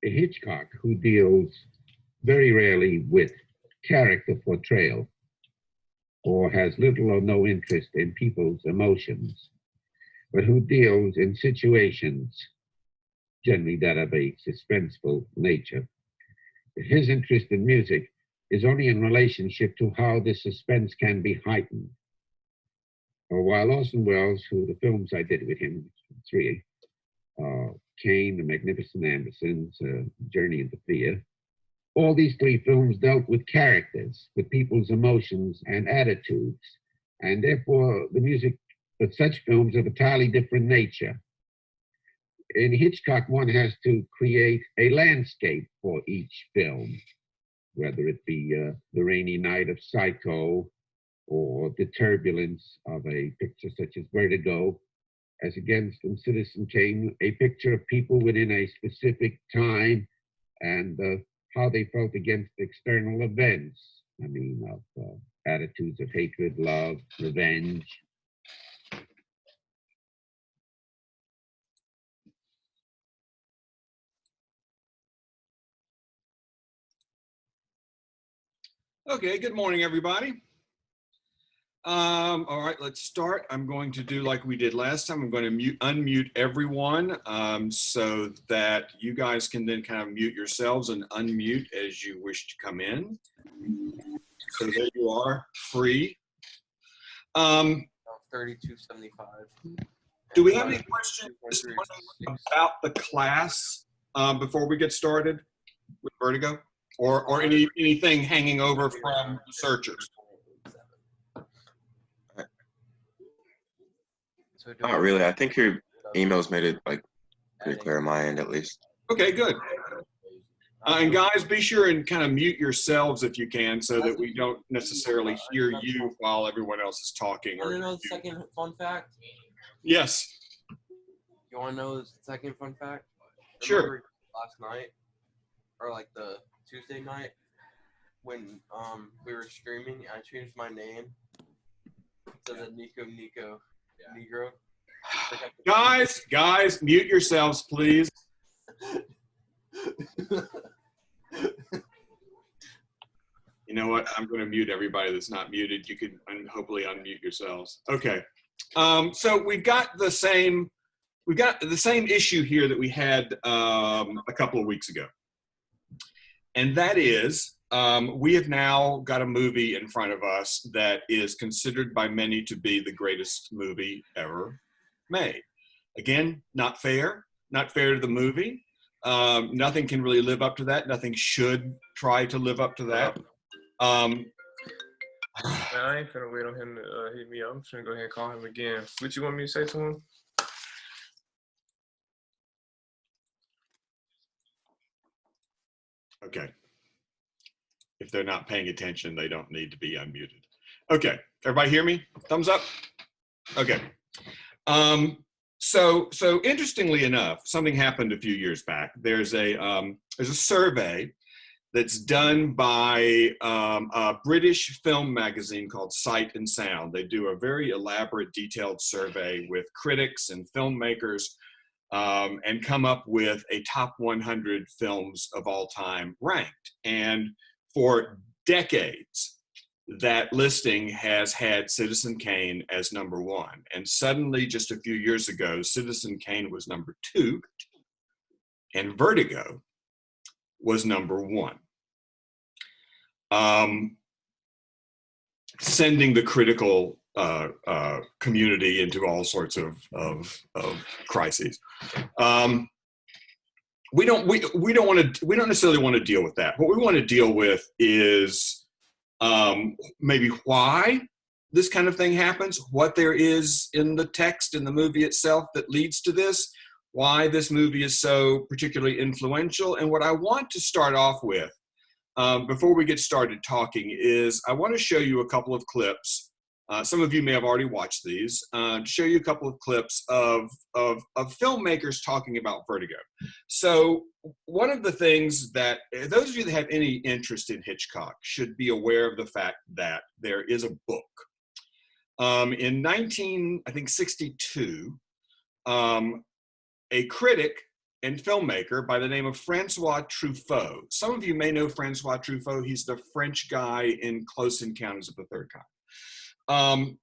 Hitchcock, who deals very rarely with character portrayal or has little or no interest in people's emotions, but who deals in situations generally that of a suspenseful nature. His interest in music is only in relationship to how the suspense can be heightened. While Orson Welles, who the films I did with him, three, Kane, The Magnificent Ambersons, Journey into Fear, all these three films dealt with characters, with people's emotions and attitudes, and therefore the music of such films of a entirely different nature. In Hitchcock, one has to create a landscape for each film, whether it be the rainy night of Psycho or the turbulence of a picture such as Vertigo, as against in Citizen Kane, a picture of people within a specific time and how they felt against external events. I mean, of attitudes of hatred, love, revenge. Okay, good morning, everybody. All right, let's start. I'm going to do like we did last time. I'm going to unmute everyone so that you guys can then kind of mute yourselves and unmute as you wish to come in. So there you are, free. 3275. Do we have any questions this morning about the class before we get started with Vertigo? Or anything hanging over from the searchers? Not really. I think your emails made it like pretty clear on my end, at least. Okay, good. And guys, be sure and kind of mute yourselves if you can, so that we don't necessarily hear you while everyone else is talking. You want to know the second fun fact? Yes. You want to know the second fun fact? Sure. Last night, or like the Tuesday night, when we were streaming, I changed my name to the Negro. Guys, mute yourselves, please. You know what? I'm going to mute everybody that's not muted. You can hopefully unmute yourselves. Okay. So we've got the same issue here that we had a couple of weeks ago. And that is, we have now got a movie in front of us that is considered by many to be the greatest movie ever made. Again, not fair to the movie. Nothing can really live up to that. Nothing should try to live up to that. Man, I ain't finna wait on him to hit me up. I'm just gonna go ahead and call him again. What you want me to say to him? Okay. If they're not paying attention, they don't need to be unmuted. Okay, everybody hear me? Thumbs up? Okay. So interestingly enough, something happened a few years back. There's a survey that's done by a British film magazine called Sight and Sound. They do a very elaborate, detailed survey with critics and filmmakers and come up with a top 100 films of all time ranked. And for decades, that listing has had Citizen Kane as number one. And suddenly, just a few years ago, Citizen Kane was number two, and Vertigo was number one. Sending the critical community into all sorts of crises. We don't necessarily want to deal with that. What we want to deal with is maybe why this kind of thing happens, what there is in the text in the movie itself that leads to this, why this movie is so particularly influential. And what I want to start off with, before we get started talking, is I want to show you a couple of clips. Some of you may have already watched these, to show you a couple of clips of filmmakers talking about Vertigo. So one of the things that those of you that have any interest in Hitchcock should be aware of the fact that there is a book. In 1962, a critic and filmmaker by the name of Francois Truffaut. Some of you may know Francois Truffaut. He's the French guy in Close Encounters of the Third Kind.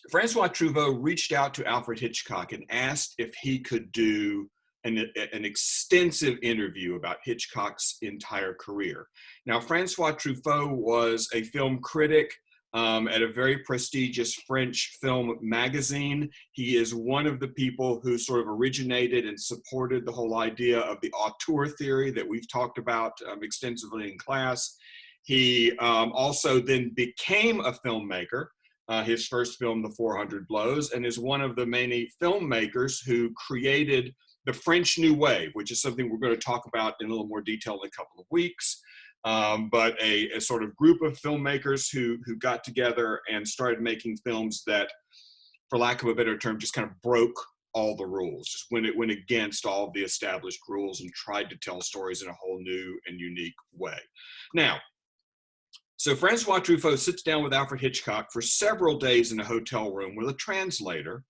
Francois Truffaut reached out to Alfred Hitchcock and asked if he could do an extensive interview about Hitchcock's entire career. Now, Francois Truffaut was a film critic at a very prestigious French film magazine. He is one of the people who sort of originated and supported the whole idea of the auteur theory that we've talked about extensively in class. He also then became a filmmaker. His first film, The 400 Blows, and is one of the many filmmakers who created the French New Wave, which is something we're going to talk about in a little more detail in a couple of weeks. But a sort of group of filmmakers who got together and started making films that, for lack of a better term, just kind of broke all the rules, just went against all of the established rules and tried to tell stories in a whole new and unique way. Now, so Francois Truffaut sits down with Alfred Hitchcock for several days in a hotel room with a translator,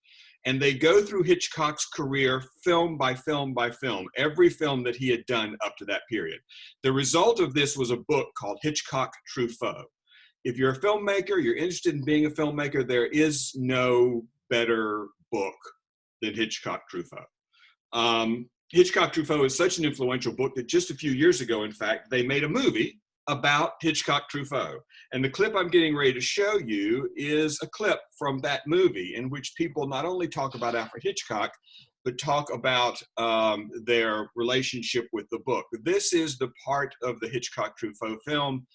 and they go through Hitchcock's career film by film by film, every film that he had done up to that period. The result of this was a book called Hitchcock Truffaut. If you're a filmmaker, you're interested in being a filmmaker, there is no better book than Hitchcock Truffaut. Hitchcock Truffaut is such an influential book that just a few years ago, in fact, they made a movie about Hitchcock Truffaut. And the clip I'm getting ready to show you is a clip from that movie in which people not only talk about Alfred Hitchcock, but talk about their relationship with the book. This is the part of the Hitchcock Truffaut film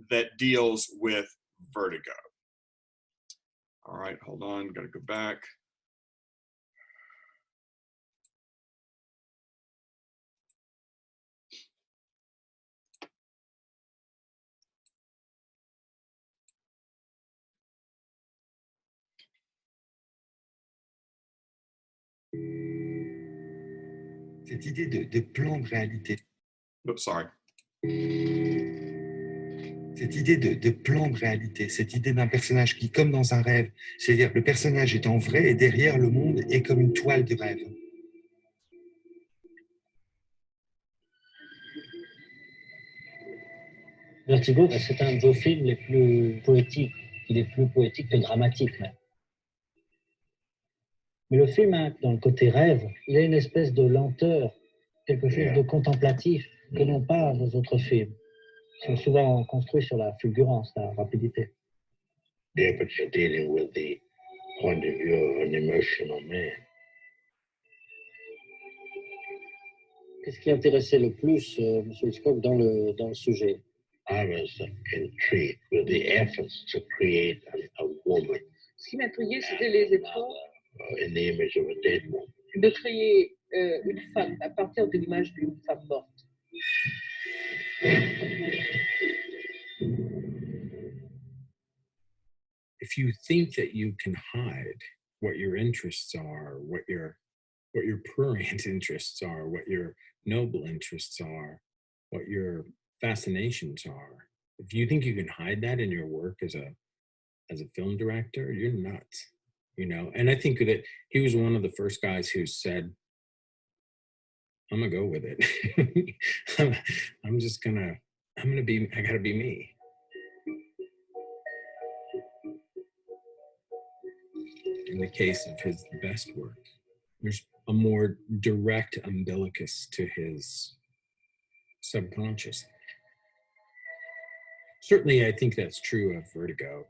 that deals with vertigo. All right, hold on, gotta go back. Cette idée de plan de réalité. Oops, sorry. Cette idée de plan de réalité, cette idée d'un personnage qui, comme dans un rêve, c'est-à-dire le personnage est en vrai et derrière le monde est comme une toile de rêve. Vertigo, c'est un de vos films les plus poétiques. Il est plus poétique que dramatique même. Mais le film, dans le côté rêve, il a une espèce de lenteur, quelque chose de contemplatif que n'ont pas vos autres films. Ils sont souvent construits sur la fulgurance, la rapidité. Yeah, but you're dealing with the point of view of an emotional man. Qu'est-ce qui intéressait le plus M. Hitchcock dans le sujet? I was intrigued with the efforts to create a woman. Ce qui m'intriguait, c'était les efforts In the image of a dead woman. de créer une femme à partir de l'image d'une femme morte. If you think that you can hide what your interests are, what your prurient interests are, what your noble interests are, what your fascinations are, if you think you can hide that in your work as a film director, you're nuts. You know, and I think that he was one of the first guys who said, I'm gonna go with it. I gotta be me. In the case of his best work, there's a more direct umbilicus to his subconscious. Certainly, I think that's true of Vertigo.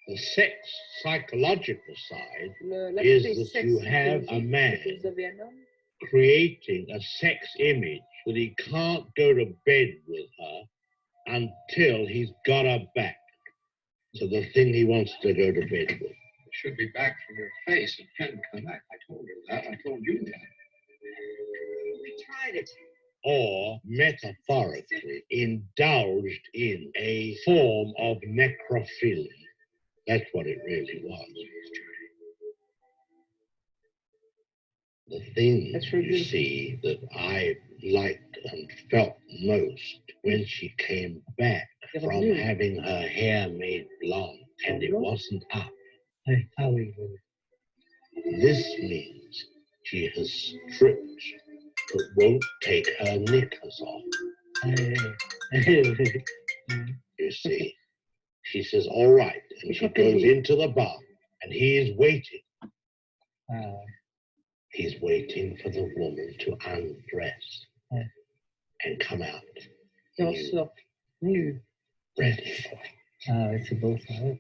The sex psychological side is that you have a man creating a sex image that he can't go to bed with her until he's got her back. So the thing he wants to go to bed with. It should be back from your face. It can't come back. I told her that. I told you that. We tried it. Or, metaphorically, indulged in a form of necrophilia. That's what it really was. The thing, you see, that I liked and felt most when she came back from having her hair made blonde and it wasn't up. This means She has stripped, but won't take her knickers off. You see, she says, all right, and she goes into the bar, and he is waiting. He's waiting for the woman to undress and come out. New, ready for it. C'est beau ça. Ouais.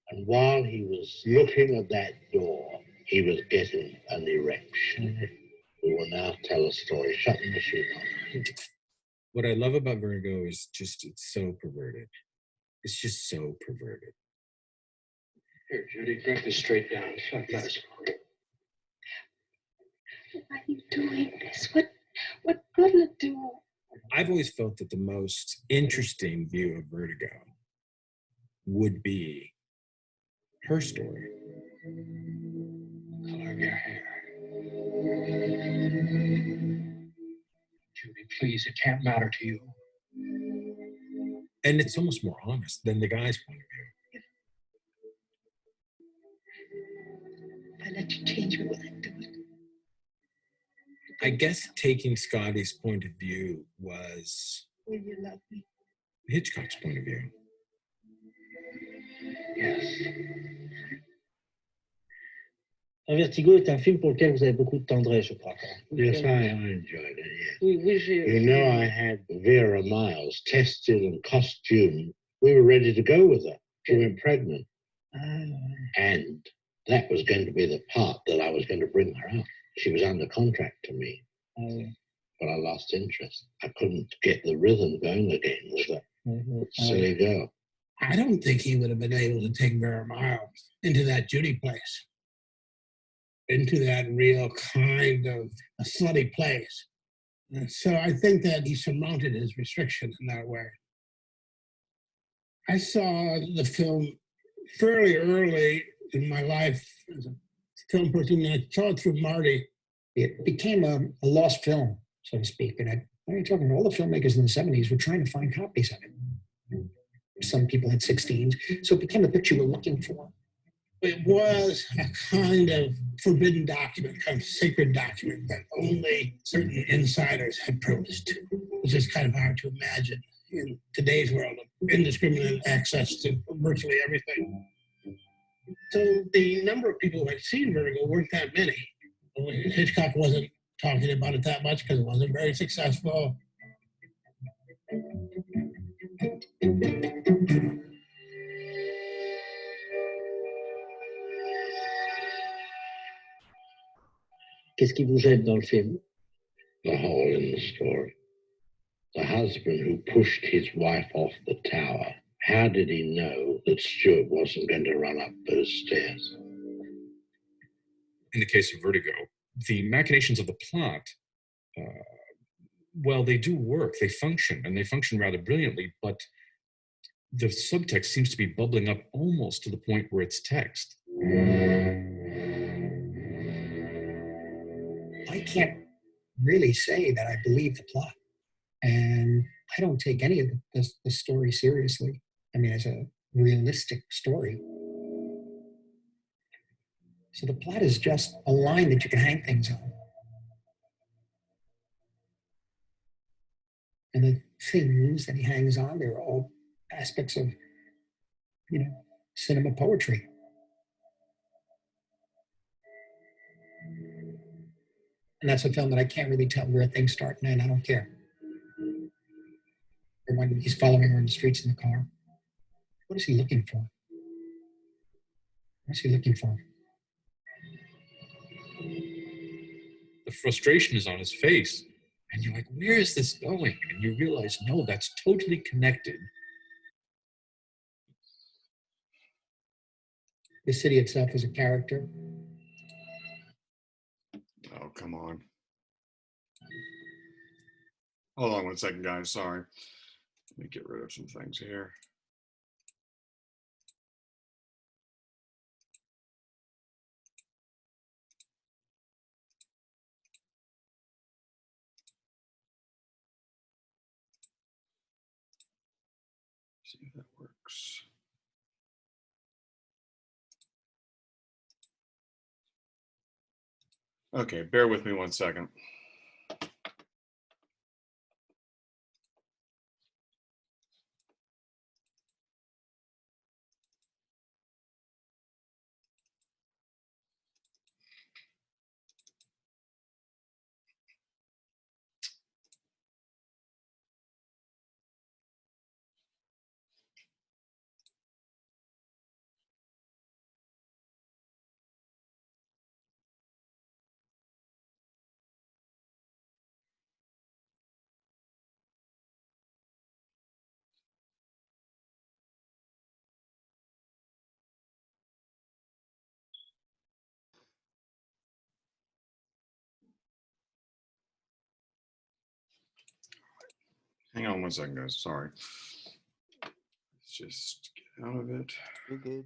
And while he was looking at that door, he was getting an erection. We will now tell a story. Shut the machine off. What I love about Vertigo is just it's so perverted. It's just so perverted. Here, Judy, drink this straight down. Shut that. Why are you doing this? What good will it do? I've always felt that the most interesting view of Vertigo would be her story. Color of your hair. Judy, please, it can't matter to you. And it's almost more honest than the guy's point of view. If I let you change me, will I do it? I guess taking Scotty's point of view was Will you love me? Hitchcock's point of view. Yes. Vertigo est un film pour lequel vous avez beaucoup de tendresse, je crois. Yes, I enjoyed it, yes. Oui, You know, I had Vera Miles tested and costumed. We were ready to go with her. She went pregnant. And that was going to be the part that I was going to bring her up. She was under contract to me. But I lost interest. I couldn't get the rhythm going again with a silly girl. I don't think he would have been able to take Vera Miles into that Judy place, into that real kind of a slutty place. And so I think that he surmounted his restriction in that way. I saw the film fairly early in my life as a film person, and I saw it through Marty. It became a lost film, so to speak. And I'm talking to all the filmmakers in the 70s were trying to find copies of it. Some people had 16s, so it became a picture we're looking for. It was a kind of forbidden document, kind of sacred document that only certain insiders had privilege to. It's just kind of hard to imagine in today's world of indiscriminate access to virtually everything. So the number of people who had seen Vertigo weren't that many. Hitchcock wasn't talking about it that much because it wasn't very successful. Qu'est-ce qui vous jette dans le film? The hole in the story. The husband who pushed his wife off the tower. How did he know that Stuart wasn't going to run up those stairs? In the case of Vertigo, the machinations of the plot, well, they do work, they function, and they function rather brilliantly, but the subtext seems to be bubbling up almost to the point where it's text. I can't really say that I believe the plot. And I don't take any of the story seriously. I mean, as a realistic story. So the plot is just a line that you can hang things on. And the things that he hangs on, they're all aspects of, cinema poetry. And that's a film that I can't really tell where things start and end. I don't care. Or when he's following her in the streets in the car. What is he looking for? What is he looking for? The frustration is on his face. And you're like, where is this going? And you realize, no, that's totally connected. The city itself is a character. Oh, come on. Hold on one second, guys. Sorry. Let me get rid of some things here. See if that works. works. Okay, bear with me 1 second. Hang on 1 second, guys. Sorry. Let's just get out of it. You're good.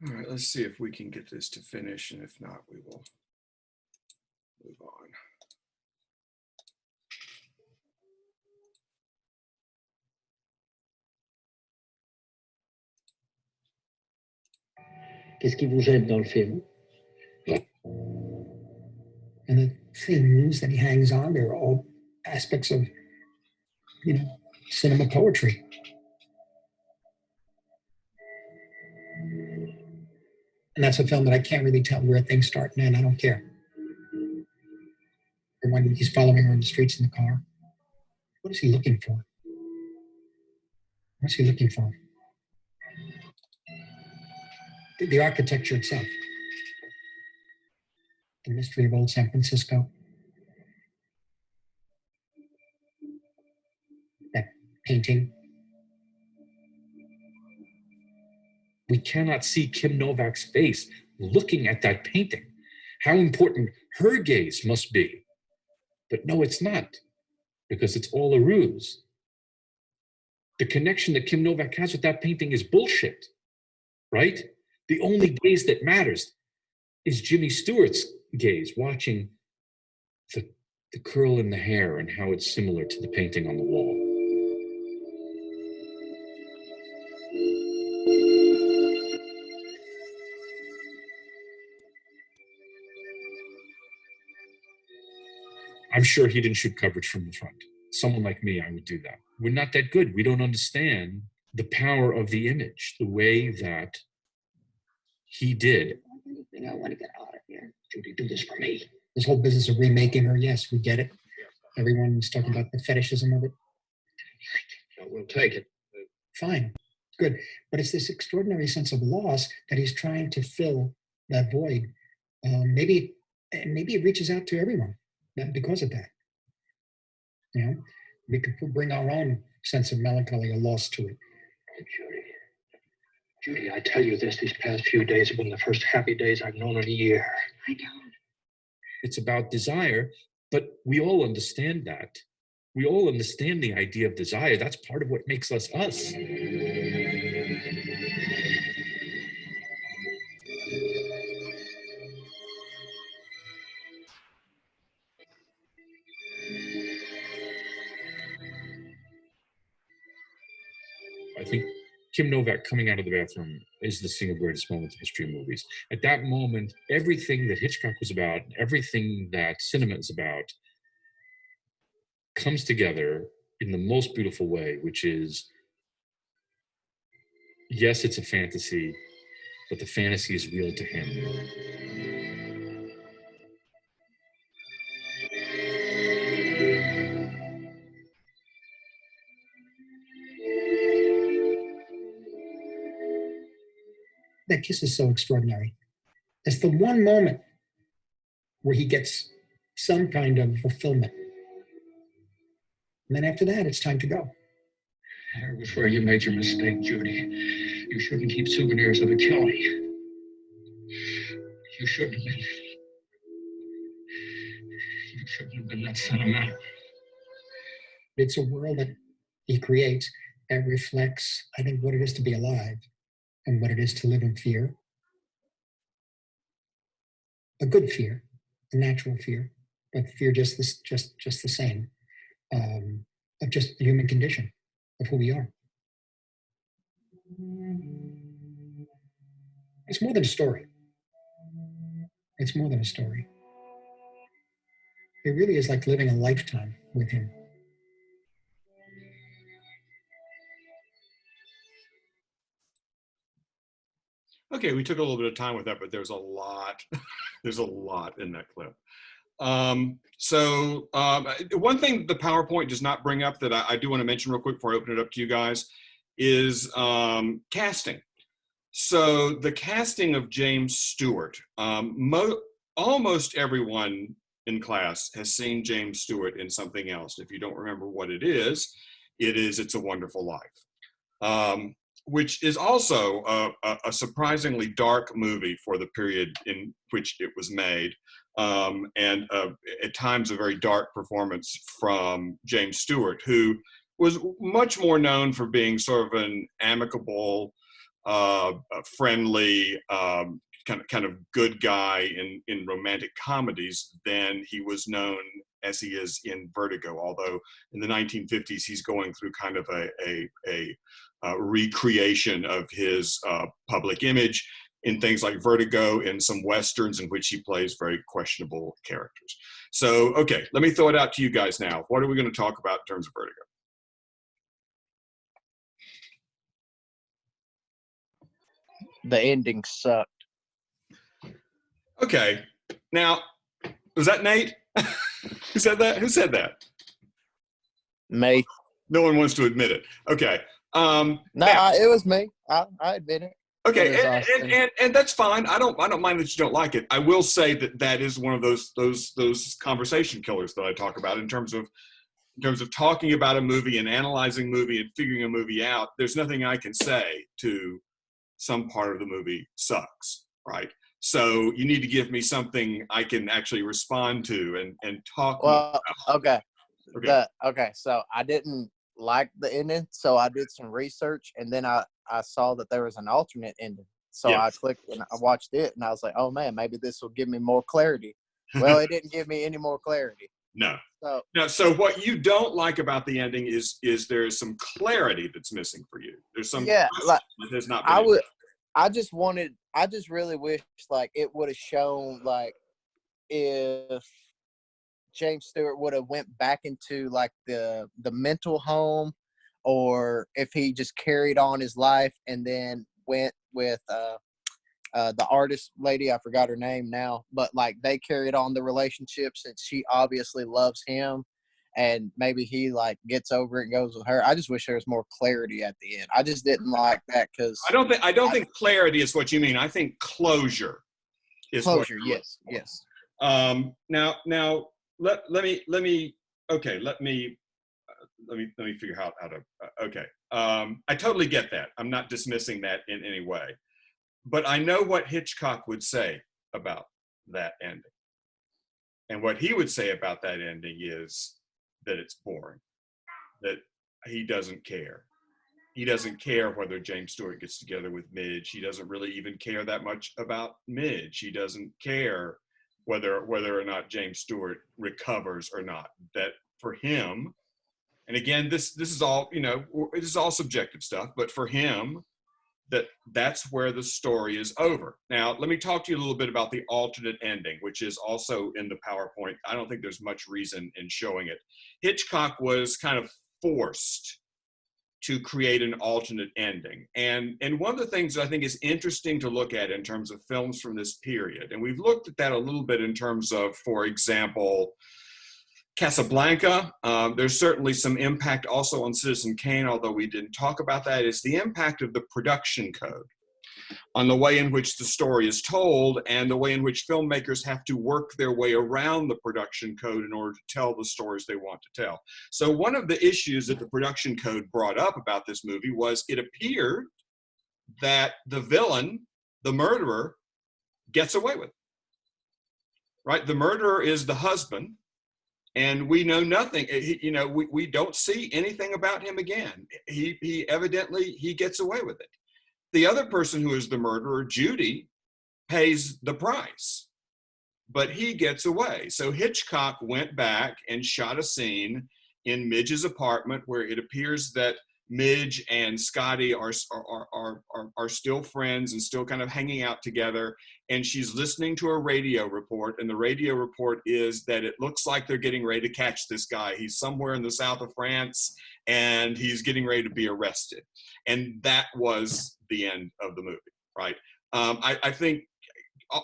All right, let's see if we can get this to finish, and if not, we will move on. Qu'est-ce qui vous gêne dans le film? And the themes that he hangs on, they're all aspects of, cinema poetry. And that's a film that I can't really tell where things start and end. I don't care. Or when he's following her in the streets in the car. What is he looking for? What's he looking for? The architecture itself. The mystery of old San Francisco. That painting. We cannot see Kim Novak's face looking at that painting. How important her gaze must be. But no, it's not, because it's all a ruse. The connection that Kim Novak has with that painting is bullshit, right? The only gaze that matters is Jimmy Stewart's gaze, watching the curl in the hair and how it's similar to the painting on the wall. I'm sure he didn't shoot coverage from the front. Someone like me, I would do that. We're not that good. We don't understand the power of the image, the way that he did. I want to get out of here. Judy, do this for me. This whole business of remaking her, yes, we get it. Everyone's talking about the fetishism of it. We'll take it. Fine, good. But it's this extraordinary sense of loss that he's trying to fill that void. Maybe it reaches out to everyone because of that. We could bring our own sense of melancholy or loss to it. Judy, I tell you this, these past few days have been the first happy days I've known in a year. I know. It's about desire, but we all understand that. We all understand the idea of desire. That's part of what makes us us. Kim Novak coming out of the bathroom is the single greatest moment in the history of movies. At that moment, everything that Hitchcock was about, everything that cinema is about, comes together in the most beautiful way, which is, yes, it's a fantasy, but the fantasy is real to him. That kiss is so extraordinary. It's the one moment where he gets some kind of fulfillment. And then after that, it's time to go. I was afraid you made your mistake, Judy. You shouldn't keep souvenirs of a Kelly. You shouldn't have been. You shouldn't have been that sentimental. It's a world that he creates that reflects, I think, what it is to be alive and what it is to live in fear. A good fear, a natural fear, but fear just the same, of just the human condition of who we are. It's more than a story. It's more than a story. It really is like living a lifetime with him. Okay, we took a little bit of time with that, but there's a lot. There's a lot in that clip. One thing the PowerPoint does not bring up that I do want to mention real quick before I open it up to you guys is casting. So the casting of James Stewart, almost everyone in class has seen James Stewart in something else. If you don't remember what it is It's a Wonderful Life, which is also a surprisingly dark movie for the period in which it was made. And at times a very dark performance from James Stewart, who was much more known for being sort of an amicable, friendly, kind of good guy in romantic comedies than he was known as he is in Vertigo. Although in the 1950s he's going through kind of a recreation of his public image in things like Vertigo, in some Westerns in which he plays very questionable characters. So, okay, let me throw it out to you guys now. What are we going to talk about in terms of Vertigo? The ending sucked. Okay, now, was that Nate? Who said that? Who said that? Me. No one wants to admit it. Okay. No, it was me. I admit it. Okay, and that's fine. I don't mind that you don't like it. I will say that is one of those conversation killers that I talk about in terms of talking about a movie and analyzing a movie and figuring a movie out. There's nothing I can say to some part of the movie sucks, right? So you need to give me something I can actually respond to and talk about. Okay. Okay, so I didn't like the ending, so I did some research, and then I saw that there was an alternate ending. So I clicked and I watched it, and I was like, oh man, maybe this will give me more clarity. Well, it didn't give me any more clarity. No. So what you don't like about the ending is there is some clarity that's missing for you. There's some like that has not been I just really wish like it would have shown like if James Stewart would have went back into like the mental home, or if he just carried on his life and then went with the artist lady, I forgot her name now, but like they carried on the relationship since she obviously loves him, and maybe he like gets over it and goes with her. I just wish there was more clarity at the end. I just didn't like that because I don't think clarity is what you mean. I think closure is closure. What Yes. Now let me figure out how to I totally get that. I'm not dismissing that in any way, but I know what Hitchcock would say about that ending, and what he would say about that ending is that it's boring, that he doesn't care. He doesn't care whether James Stewart gets together with Midge. He doesn't really even care that much about Midge. He doesn't care whether or not James Stewart recovers or not. That for him, and again, this is all, it is all subjective stuff, but for him, that's where the story is over. Now, let me talk to you a little bit about the alternate ending, which is also in the PowerPoint. I don't think there's much reason in showing it. Hitchcock was kind of forced to create an alternate ending. And one of the things I think is interesting to look at in terms of films from this period, and we've looked at that a little bit in terms of, for example, Casablanca. There's certainly some impact also on Citizen Kane, although we didn't talk about that, is the impact of the production code on the way in which the story is told and the way in which filmmakers have to work their way around the production code in order to tell the stories they want to tell. So one of the issues that the production code brought up about this movie was it appeared that the villain, the murderer, gets away with it, right? The murderer is the husband, and we know nothing. We don't see anything about him again. He evidently, he gets away with it. The other person who is the murderer, Judy, pays the price, but he gets away. So Hitchcock went back and shot a scene in Midge's apartment where it appears that Midge and Scotty are still friends and still kind of hanging out together. And she's listening to a radio report. And the radio report is that it looks like they're getting ready to catch this guy. He's somewhere in the south of France and he's getting ready to be arrested. And that was the end of the movie, right? I think,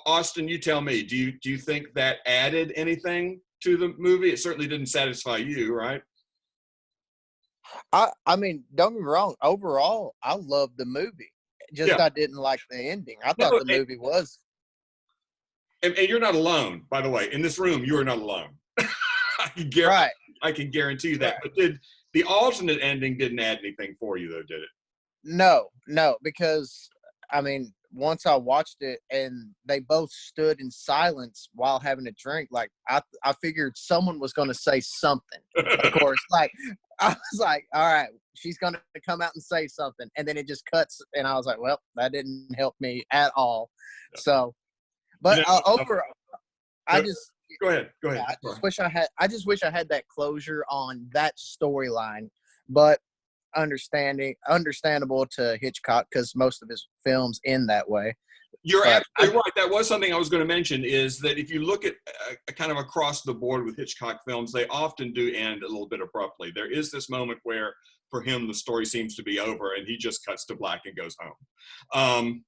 Austin, you tell me, do you think that added anything to the movie? It certainly didn't satisfy you, right? I mean, don't get me wrong. Overall, I loved the movie. Just I didn't like the ending. I thought the movie was. And you're not alone, by the way. In this room, you are not alone. I can guarantee you that. Right. But the alternate ending didn't add anything for you, though, did it? No, because I mean, once I watched it and they both stood in silence while having a drink, like I figured someone was going to say something. Of course, like I was like, all right, she's going to come out and say something, and then it just cuts, and I was like, well, that didn't help me at all. Yeah. So, but overall, I just go ahead. Yeah, I just wish I had that closure on that storyline, but understandable to Hitchcock because most of his films end that way. You're absolutely right. That was something I was going to mention, is that if you look at kind of across the board with Hitchcock films, they often do end a little bit abruptly. There is this moment where for him the story seems to be over and he just cuts to black and goes home.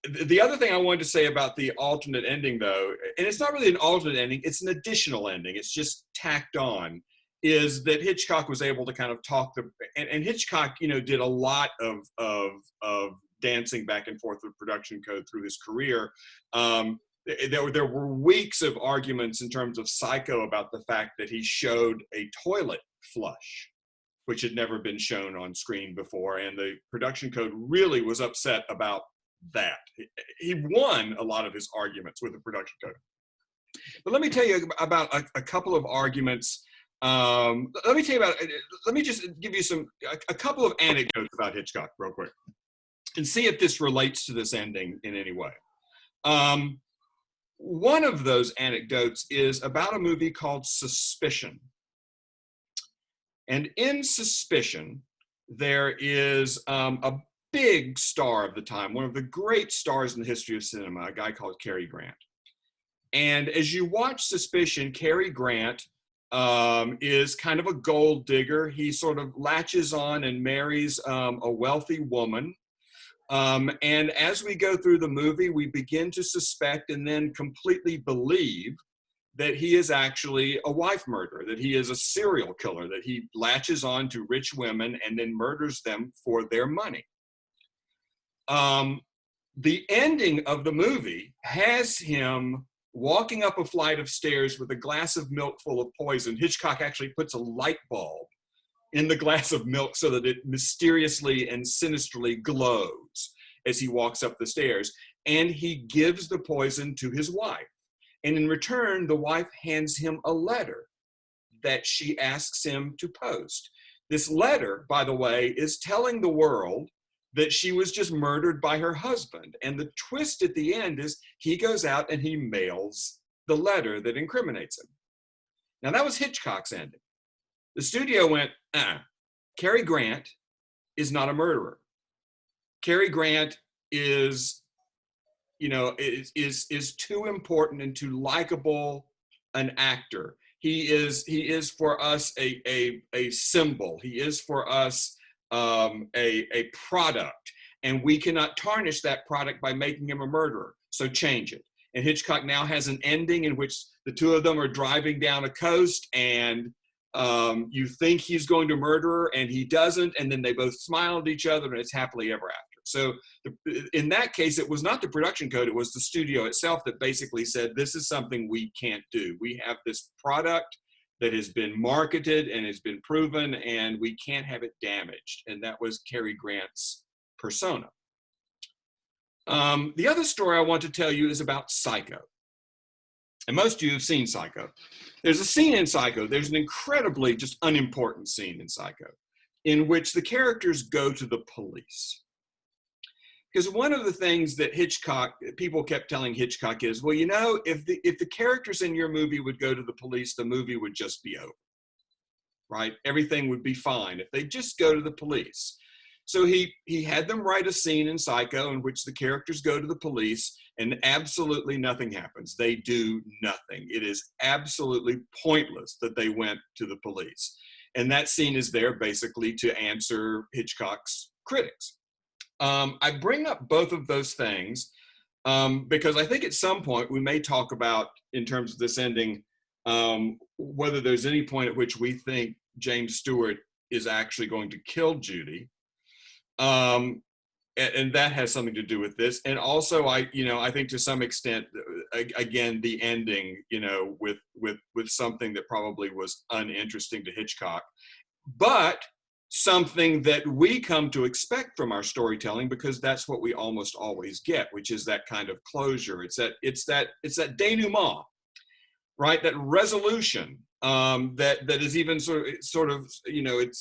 The other thing I wanted to say about the alternate ending, though, and it's not really an alternate ending, it's an additional ending, it's just tacked on, is that Hitchcock was able to kind of talk and Hitchcock, did a lot of dancing back and forth with production code through his career. There were weeks of arguments in terms of Psycho about the fact that he showed a toilet flush, which had never been shown on screen before, and the production code really was upset about that. He won a lot of his arguments with the production code. But let me tell you about a couple of arguments. Let me just give you a couple of anecdotes about Hitchcock real quick and see if this relates to this ending in any way. One of those anecdotes is about a movie called Suspicion. And in Suspicion, there is a big star of the time, one of the great stars in the history of cinema, a guy called Cary Grant. And as you watch Suspicion, Cary Grant is kind of a gold digger. He sort of latches on and marries a wealthy woman. And as we go through the movie, we begin to suspect and then completely believe that he is actually a wife murderer, that he is a serial killer, that he latches on to rich women and then murders them for their money. The ending of the movie has him walking up a flight of stairs with a glass of milk full of poison. Hitchcock actually puts a light bulb in the glass of milk so that it mysteriously and sinisterly glows as he walks up the stairs. And he gives the poison to his wife. And in return, the wife hands him a letter that she asks him to post. This letter, by the way, is telling the world that she was just murdered by her husband. And the twist at the end is he goes out and he mails the letter that incriminates him. Now, that was Hitchcock's ending. The studio went, Cary Grant is not a murderer. Cary Grant is, you know, is too important and too likable an actor. He is for us a symbol. He is for us a product, and we cannot tarnish that product by making him a murderer. So change it. And Hitchcock now has an ending in which the two of them are driving down a coast, and you think he's going to murder her, and he doesn't, and then they both smile at each other, and it's happily ever after. So in that case, it was not the production code, it was the studio itself that basically said, this is something we can't do. We have this product that has been marketed and has been proven, and we can't have it damaged. And that was Cary Grant's persona. The other story I want to tell you is about Psycho. And most of you have seen Psycho. There's a scene in Psycho, there's an incredibly just unimportant scene in Psycho, in which the characters go to the police. Because one of the things that people kept telling Hitchcock is, well, you know, if the characters in your movie would go to the police, the movie would just be over, right? Everything would be fine if they just go to the police. So he had them write a scene in Psycho in which the characters go to the police and absolutely nothing happens. They do nothing. It is absolutely pointless that they went to the police. And that scene is there basically to answer Hitchcock's critics. I bring up both of those things because I think at some point we may talk about, in terms of this ending, whether there's any point at which we think James Stewart is actually going to kill Judy. And that has something to do with this. And also, I think to some extent, again, the ending, with something that probably was uninteresting to Hitchcock, but something that we come to expect from our storytelling, because that's what we almost always get, which is that kind of closure. It's that denouement, right? That resolution that is even sort of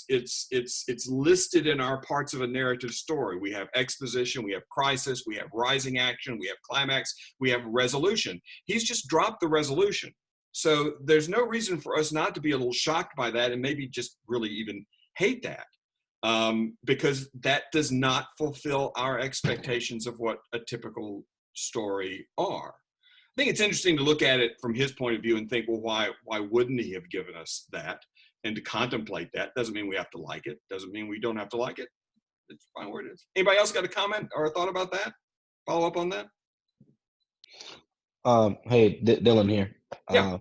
it's listed in our parts of a narrative story. We have exposition, we have crisis, we have rising action, we have climax, we have resolution. He's just dropped the resolution. So there's no reason for us not to be a little shocked by that and maybe just really even hate that, because that does not fulfill our expectations of what a typical story are. I think it's interesting to look at it from his point of view and think, well, why wouldn't he have given us that? And to contemplate that doesn't mean we have to like it. Doesn't mean we don't have to like it. It's fine where it is. Anybody else got a comment or a thought about that? Follow up on that? Hey, Dylan here. Yeah.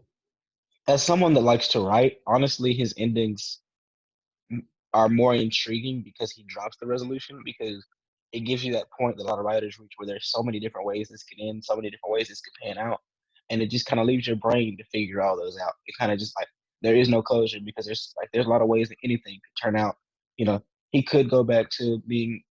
As someone that likes to write, honestly, his endings are more intriguing because he drops the resolution, because it gives you that point that a lot of writers reach where there's so many different ways this could end, so many different ways this could pan out. And it just kind of leaves your brain to figure all those out. It kind of just like, there is no closure because there's a lot of ways that anything could turn out. He could go back to being,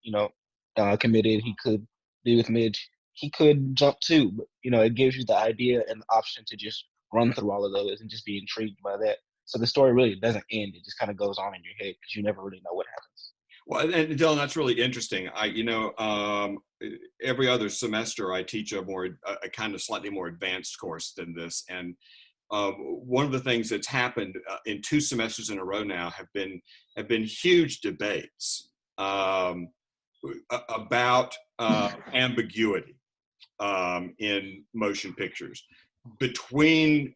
committed. He could be with Midge. He could jump too, but, it gives you the idea and the option to just run through all of those and just be intrigued by that. So the story really doesn't end. It just kind of goes on in your head because you never really know what happens. Well, and Dylan, that's really interesting. Every other semester I teach a kind of slightly more advanced course than this. And one of the things that's happened in 2 semesters in a row now have been huge debates about ambiguity in motion pictures between,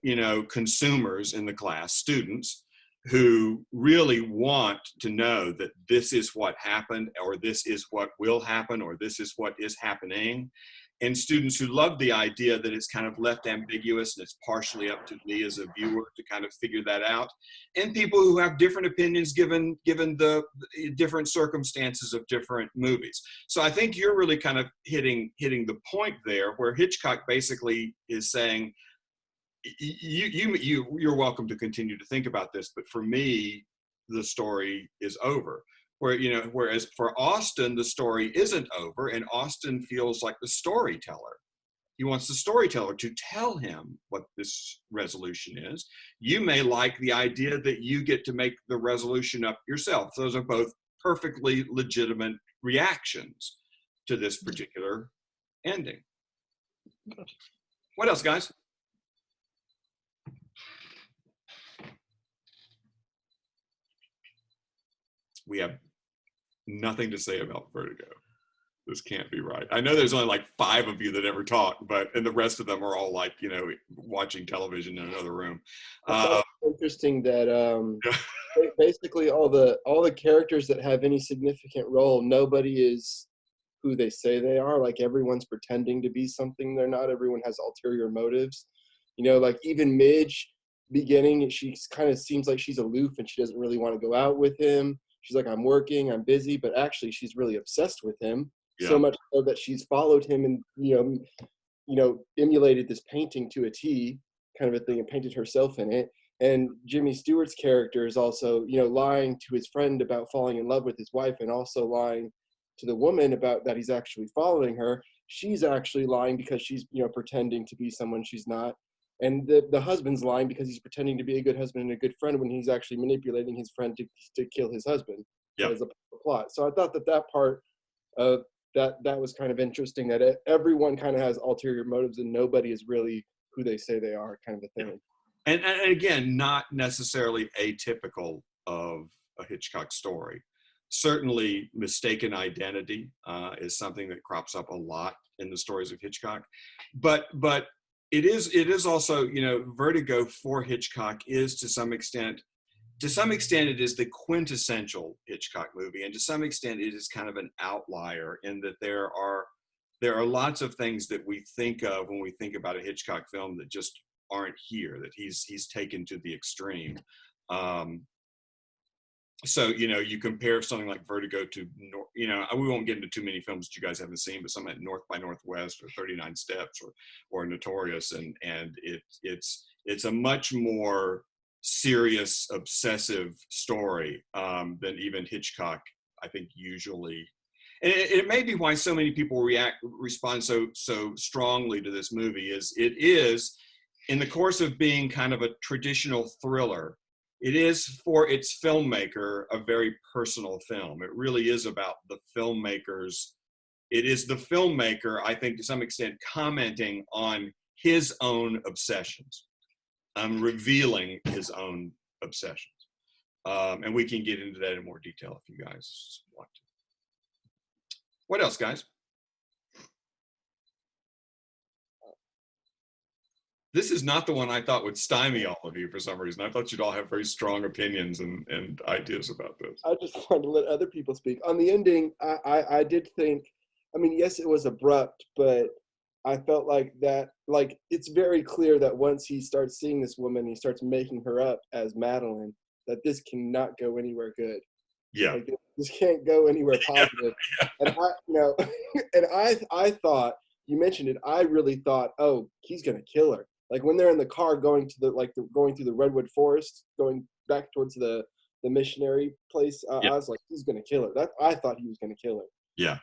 consumers in the class, students, who really want to know that this is what happened, or this is what will happen, or this is what is happening, and students who love the idea that it's kind of left ambiguous and it's partially up to me as a viewer to kind of figure that out, and people who have different opinions given the different circumstances of different movies. So I think you're really kind of hitting the point there, where Hitchcock basically is saying, you're welcome to continue to think about this, but for me, the story is over. Whereas for Austin, the story isn't over, and Austin feels like the storyteller. He wants the storyteller to tell him what this resolution is. You may like the idea that you get to make the resolution up yourself. Those are both perfectly legitimate reactions to this particular ending. What else, guys? We have nothing to say about Vertigo. This can't be right. I know there's only like 5 of you that ever talk, and the rest of them are all like, watching television in another room. I thought it was interesting that basically all the characters that have any significant role, nobody is who they say they are. Like everyone's pretending to be something they're not. Everyone has ulterior motives. Like even Midge, beginning, she kind of seems like she's aloof and she doesn't really want to go out with him. She's like, I'm working, I'm busy, but actually she's really obsessed with him. Yeah. So much so that she's followed him and emulated this painting to a T, kind of a thing, and painted herself in it. And Jimmy Stewart's character is also, lying to his friend about falling in love with his wife, and also lying to the woman about that he's actually following her. She's actually lying because she's, pretending to be someone she's not. And the husband's lying because he's pretending to be a good husband and a good friend when he's actually manipulating his friend to kill his husband. Yep. As a plot. So I thought that part of that was kind of interesting, that everyone kind of has ulterior motives and nobody is really who they say they are, kind of a thing. And again, not necessarily atypical of a Hitchcock story. Certainly mistaken identity is something that crops up a lot in the stories of Hitchcock. But it is also, Vertigo for Hitchcock is to some extent it is the quintessential Hitchcock movie, and to some extent it is kind of an outlier in that there are lots of things that we think of when we think about a Hitchcock film that just aren't here, that he's taken to the extreme. So, you compare something like Vertigo to, we won't get into too many films that you guys haven't seen, but something like North by Northwest or 39 Steps or Notorious, and it's a much more serious, obsessive story than even Hitchcock, I think, usually. And it may be why so many people respond so strongly to this movie is it is, in the course of being kind of a traditional thriller, it is for its filmmaker a very personal film. It really is about the filmmakers. It is the filmmaker, I think, to some extent, commenting on his own obsessions, revealing his own obsessions. And we can get into that in more detail if you guys want to. What else, guys? This is not the one I thought would stymie all of you for some reason. I thought you'd all have very strong opinions and ideas about this. I just wanted to let other people speak. On the ending, I did think, yes, it was abrupt, but I felt like that, it's very clear that once he starts seeing this woman, he starts making her up as Madeline, that this cannot go anywhere good. Yeah. This can't go anywhere positive. Yeah. And I thought, you mentioned it, I really thought, oh, he's going to kill her. Like when they're in the car going through the redwood forest, going back towards the missionary place, I was like, he's going to kill her. I thought he was going to kill her. Yeah.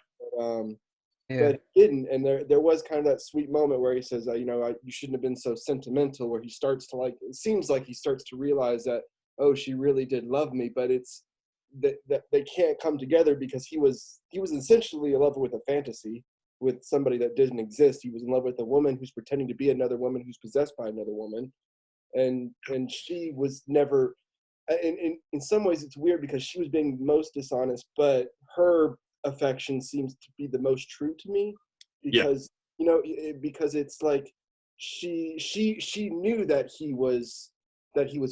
But he didn't. And there was kind of that sweet moment where he says, you shouldn't have been so sentimental, where he starts to it seems like he starts to realize that, oh, she really did love me, but it's that they can't come together because he was essentially in love with a fantasy, with somebody that didn't exist. He was in love with a woman who's pretending to be another woman who's possessed by another woman. And she was never, in some ways it's weird because she was being most dishonest, but her affection seems to be the most true to me because, because it's like she knew that he was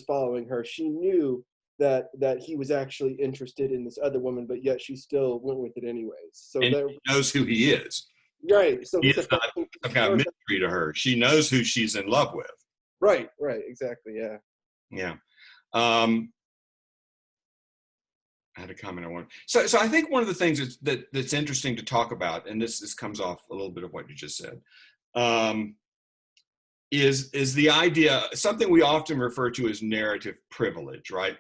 following her. She knew that he was actually interested in this other woman, but yet she still went with it anyways. So and she knows who he is. Right. So it's not some kind of mystery to her. She knows who she's in love with. Right. Exactly. Yeah. Yeah. I had a comment I wanted. So I think one of the things that's interesting to talk about, and this comes off a little bit of what you just said, is the idea, something we often refer to as narrative privilege, right?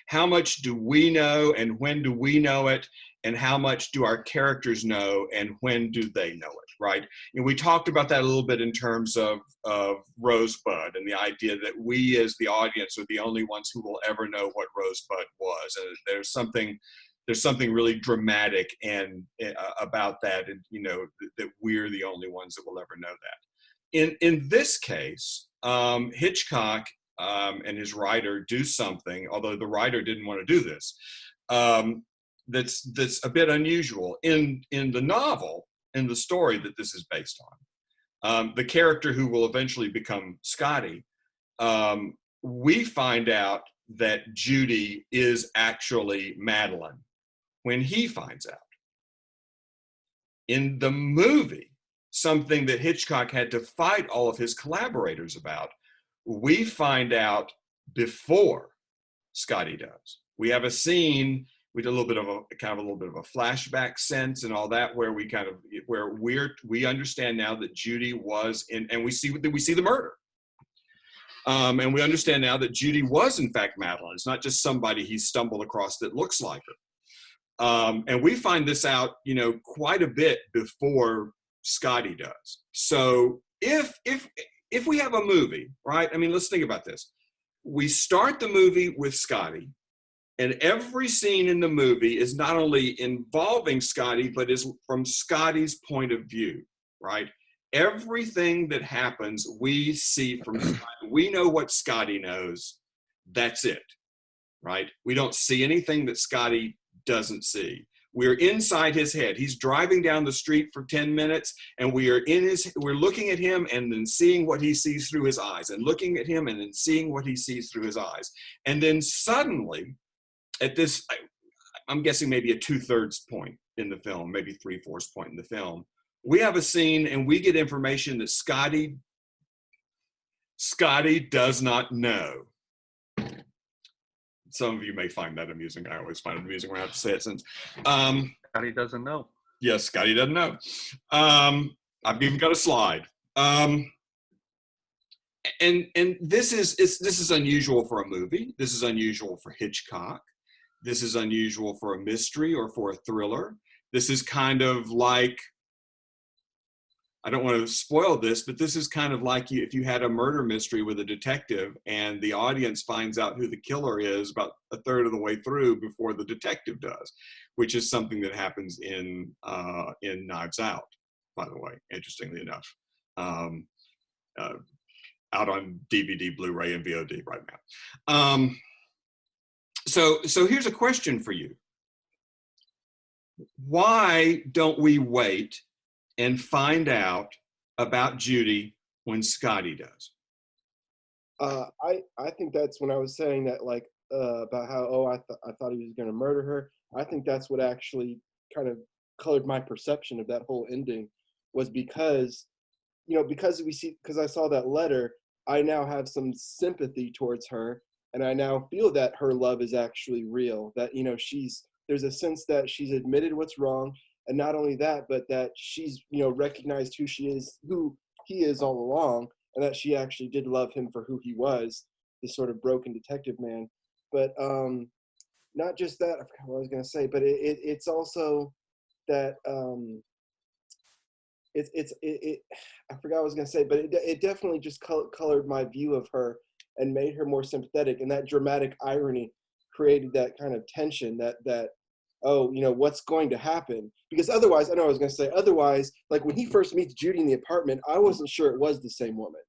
How much do we know and when do we know it? And how much do our characters know and when do they know it, right? And we talked about that a little bit in terms of Rosebud and the idea that we as the audience are the only ones who will ever know what Rosebud was. And there's something really dramatic and about that, and that we're the only ones that will ever know that. In this case, Hitchcock and his writer do something, although the writer didn't want to do this. that's a bit unusual in the novel, in the story that this is based on. The character who will eventually become Scotty, we find out that Judy is actually Madeline when he finds out. In the movie, something that Hitchcock had to fight all of his collaborators about, we find out before Scotty does. We have a scene, we did a little bit of a flashback sense and all that, where we understand now that Judy was in, and we see the murder. And we understand now that Judy was in fact Madeline. It's not just somebody he stumbled across that looks like her. And we find this out, quite a bit before Scotty does. So if we have a movie, right? I mean, let's think about this. We start the movie with Scotty, and every scene in the movie is not only involving Scotty, but is from Scotty's point of view, right? Everything that happens, we see from Scotty. We know what Scotty knows. That's it, right? We don't see anything that Scotty doesn't see. We're inside his head. He's driving down the street for 10 minutes, and we're looking at him and then seeing what he sees through his eyes, and looking at him and then seeing what he sees through his eyes. And then suddenly, at this, I'm guessing maybe a 2/3 point in the film, maybe 3/4 point in the film, we have a scene and we get information that Scotty does not know. Some of you may find that amusing. I always find it amusing when I have to say it since. Scotty doesn't know. Yes, Scotty doesn't know. I've even got a slide. And this is unusual for a movie. This is unusual for Hitchcock. This is unusual for a mystery or for a thriller. This is kind of like, I don't want to spoil this, but this is kind of like if you had a murder mystery with a detective and the audience finds out who the killer is about a third of the way through before the detective does, which is something that happens in Knives Out, by the way, interestingly enough. Out on DVD, Blu-ray, and VOD right now. So here's a question for you. Why don't we wait and find out about Judy when Scotty does? I think that's when I was saying that, like, about how, I thought he was going to murder her. I think that's what actually kind of colored my perception of that whole ending, was because I saw that letter, I now have some sympathy towards her, and I now feel that her love is actually real, that, there's a sense that she's admitted what's wrong. And not only that, but that she's, recognized who he is all along, and that she actually did love him for who he was, this sort of broken detective man. But not just that, I forgot what I was going to say, but it's also that I forgot what I was going to say, but it definitely just colored my view of her and made her more sympathetic. And that dramatic irony created that kind of tension that what's going to happen? Because otherwise, I know I was going to say, otherwise, like when he first meets Judy in the apartment, I wasn't sure it was the same woman.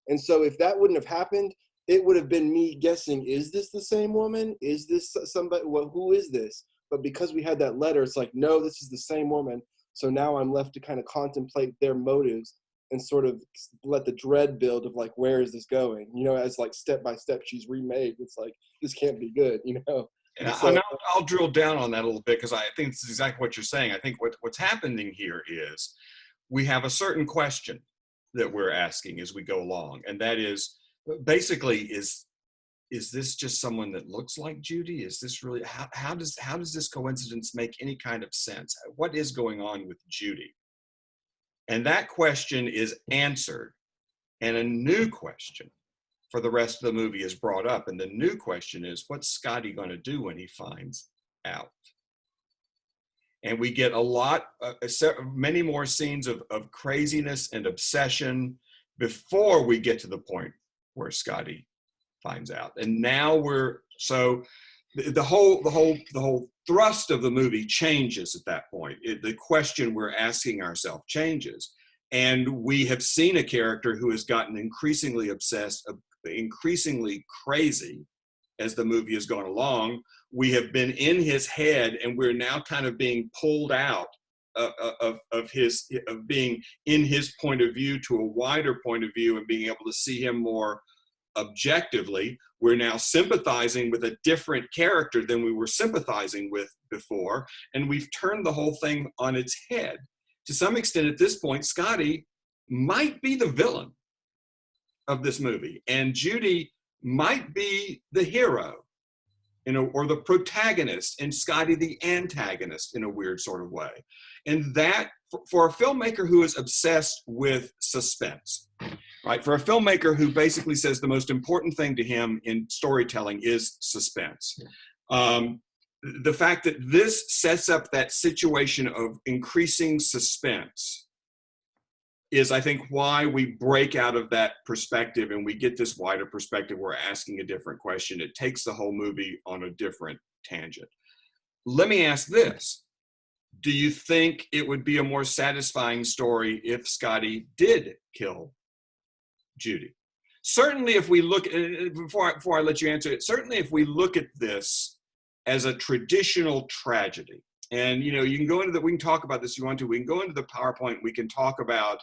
And so if that wouldn't have happened, it would have been me guessing, is this the same woman? Is this somebody? Well, who is this? But because we had that letter, it's like, no, this is the same woman. So now I'm left to kind of contemplate their motives and sort of let the dread build of like, where is this going? As like step by step she's remade. It's like, this can't be good, And so, I'll drill down on that a little bit, because I think it's exactly what you're saying. I think what's happening here is we have a certain question that we're asking as we go along, and that is basically, is this just someone that looks like Judy? Is this really, how does this coincidence make any kind of sense? What is going on with Judy? And that question is answered, and a new question for the rest of the movie is brought up. And the new question is, what's Scotty going to do when he finds out? And we get many more scenes of craziness and obsession before we get to the point where Scotty finds out. And now the whole thrust of the movie changes at that point. The question we're asking ourselves changes. And we have seen a character who has gotten increasingly obsessed, increasingly crazy as the movie has gone along, we have been in his head, and we're now kind of being pulled out of being in his point of view to a wider point of view and being able to see him more objectively. We're now sympathizing with a different character than we were sympathizing with before, and we've turned the whole thing on its head. To some extent, at this point, Scotty might be the villain of this movie, and Judy might be the hero, or the protagonist, and Scotty the antagonist in a weird sort of way. And that, for a filmmaker who is obsessed with suspense, right? For a filmmaker who basically says the most important thing to him in storytelling is suspense. The fact that this sets up that situation of increasing suspense is, I think, why we break out of that perspective and we get this wider perspective. We're asking a different question. It takes the whole movie on a different tangent. Let me ask this. Do you think it would be a more satisfying story if Scotty did kill Judy? Certainly, if we look, before I let you answer it, certainly if we look at this as a traditional tragedy, and you can go into we can talk about this if you want to. We can go into the PowerPoint. We can talk about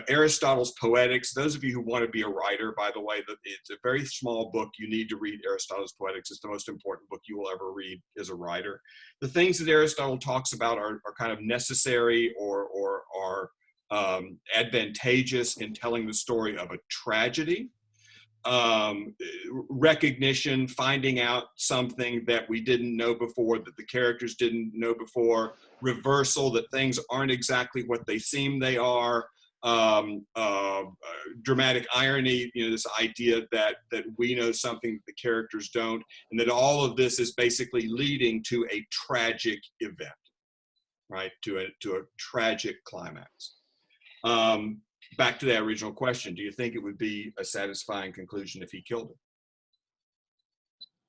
Aristotle's Poetics. Those of you who want to be a writer, by the way, it's a very small book. You need to read Aristotle's Poetics. It's the most important book you will ever read as a writer. The things that Aristotle talks about are kind of necessary or advantageous in telling the story of a tragedy. Recognition, finding out something that we didn't know before, that the characters didn't know before, reversal, that things aren't exactly what they seem they are, dramatic irony, this idea that we know something that the characters don't, and that all of this is basically leading to a tragic event, right? To a tragic climax. Back to that original question, do you think it would be a satisfying conclusion if he killed her?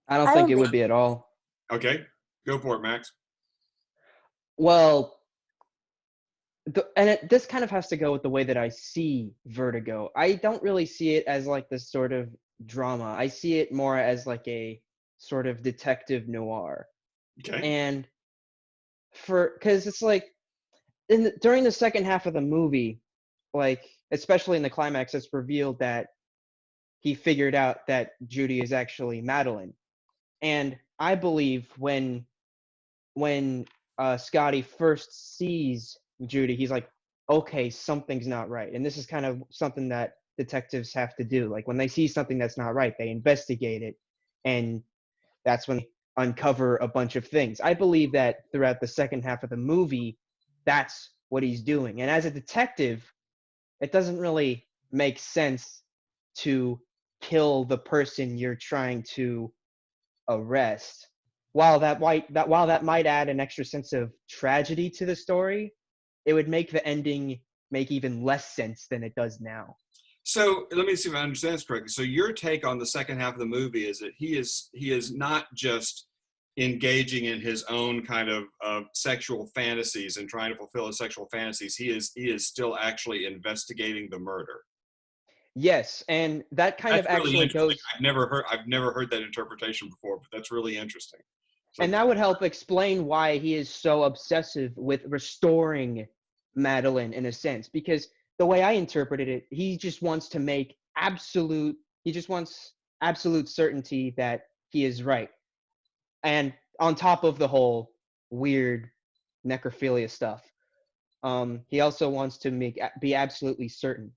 I don't think it would be at all. Okay, go for it, Max. Well, this kind of has to go with the way that I see Vertigo. I don't really see it as like this sort of drama. I see it more as like a sort of detective noir. Okay. And because it's like during the second half of the movie, like especially in the climax, it's revealed that he figured out that Judy is actually Madeline. And I believe when Scotty first sees Judy, he's like, okay, something's not right. And this is kind of something that detectives have to do. Like when they see something that's not right, they investigate it. And that's when they uncover a bunch of things. I believe that throughout the second half of the movie, that's what he's doing. And as a detective, it doesn't really make sense to kill the person you're trying to arrest. While that might add an extra sense of tragedy to the story, it would make the ending make even less sense than it does now. So let me see if I understand this correctly. So your take on the second half of the movie is that he is not just engaging in his own kind of sexual fantasies and trying to fulfill his sexual fantasies. He is still actually investigating the murder. Yes, and that kind of actually goes. I've never heard that interpretation before, but that's really interesting. So, and that would help explain why he is so obsessive with restoring Madeline in a sense, because the way I interpreted it, he just wants to make absolute certainty that he is right. And on top of the whole weird necrophilia stuff, he also wants to be absolutely certain.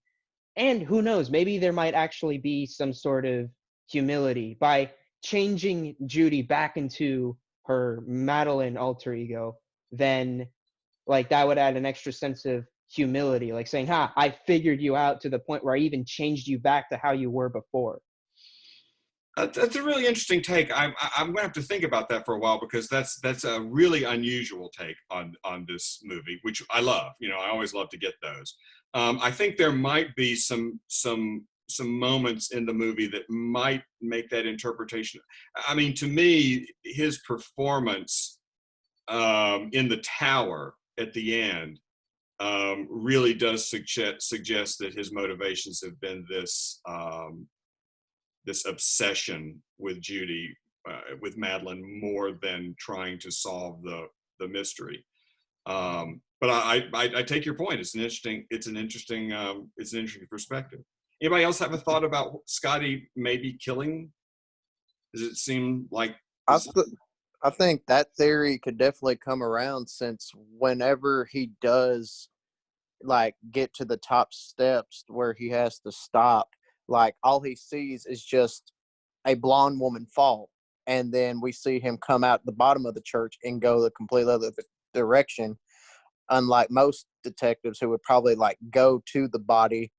And who knows, maybe there might actually be some sort of humility by changing Judy back into her Madeline alter ego. Then like that would add an extra sense of humility, like saying, I figured you out to the point where I even changed you back to how you were before. That's a really interesting take. I'm going to have to think about that for a while, because that's a really unusual take on this movie, which I love. I always love to get those. I think there might be some moments in the movie that might make that interpretation. I mean, to me, his performance in the tower at the end really does suggest that his motivations have been this obsession with Judy with Madeline more than trying to solve the mystery. But I take your point. It's an interesting perspective. Anybody else have a thought about Scotty maybe killing? Does it seem like? I think that theory could definitely come around, since whenever he does like get to the top steps where he has to stop, like all he sees is just a blonde woman fall, and then we see him come out the bottom of the church and go the complete other direction, unlike most detectives who would probably like go to the body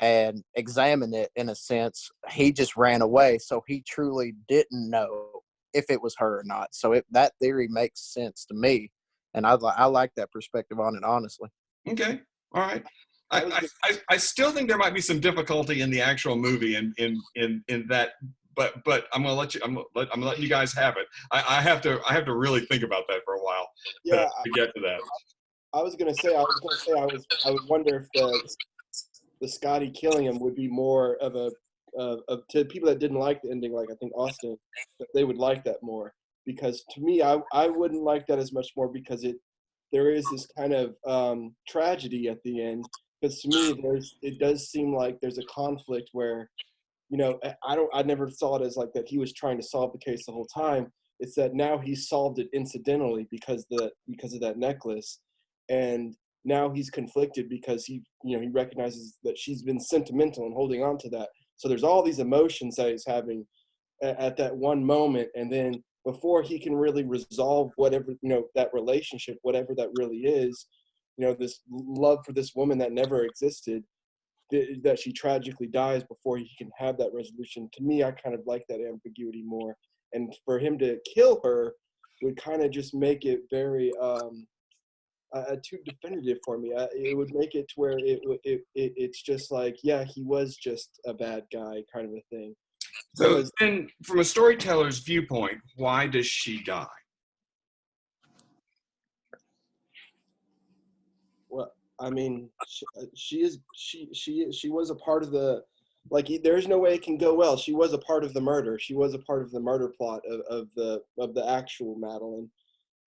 and examine it. In a sense, he just ran away, so he truly didn't know if it was her or not. So that theory makes sense to me, and I like that perspective on it, honestly. Okay, all right. I still think there might be some difficulty in the actual movie in that, but I'm gonna let you. I'm letting you guys have it. I have to really think about that for a while. Yeah, to get to that. I was gonna say I would wonder if the Scotty killing him would be more of a to people that didn't like the ending, like I think Austin, that they would like that more. Because to me, I wouldn't like that as much more, because there is this kind of tragedy at the end. Because to me, it does seem like there's a conflict where, you know, I never saw it as like that he was trying to solve the case the whole time. It's that now he solved it incidentally because of that necklace, and now he's conflicted because he recognizes that she's been sentimental and holding on to that. So there's all these emotions that he's having at that one moment, and then before he can really resolve whatever, that relationship, whatever that really is, this love for this woman that never existed, that she tragically dies before he can have that resolution. To me, I kind of like that ambiguity more, and for him to kill her would kind of just make it very too definitive for me. It would make it to where it's just like, yeah, he was just a bad guy kind of a thing. So then, from a storyteller's viewpoint, why does she die? Well, I mean, she was a part of the, like, there's no way it can go well. She was a part of the murder. She was a part of the murder plot of the actual Madeline.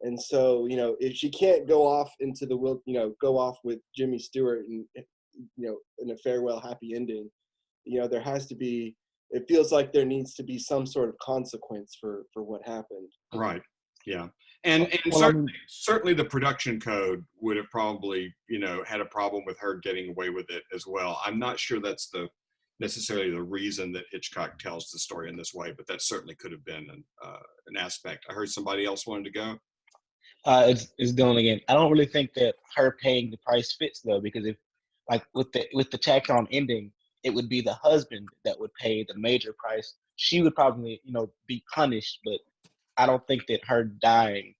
And so, if she can't go off into the go off with Jimmy Stewart and, in a farewell happy ending, there has to be, it feels like there needs to be some sort of consequence for what happened. Right. Yeah. And certainly the production code would have probably, had a problem with her getting away with it as well. I'm not sure that's necessarily the reason that Hitchcock tells the story in this way, but that certainly could have been an aspect. I heard somebody else wanted to go. It's Dylan again. I don't really think that her paying the price fits, though, because if, like, with the tacked on ending, it would be the husband that would pay the major price. She would probably, be punished, but I don't think that her dying,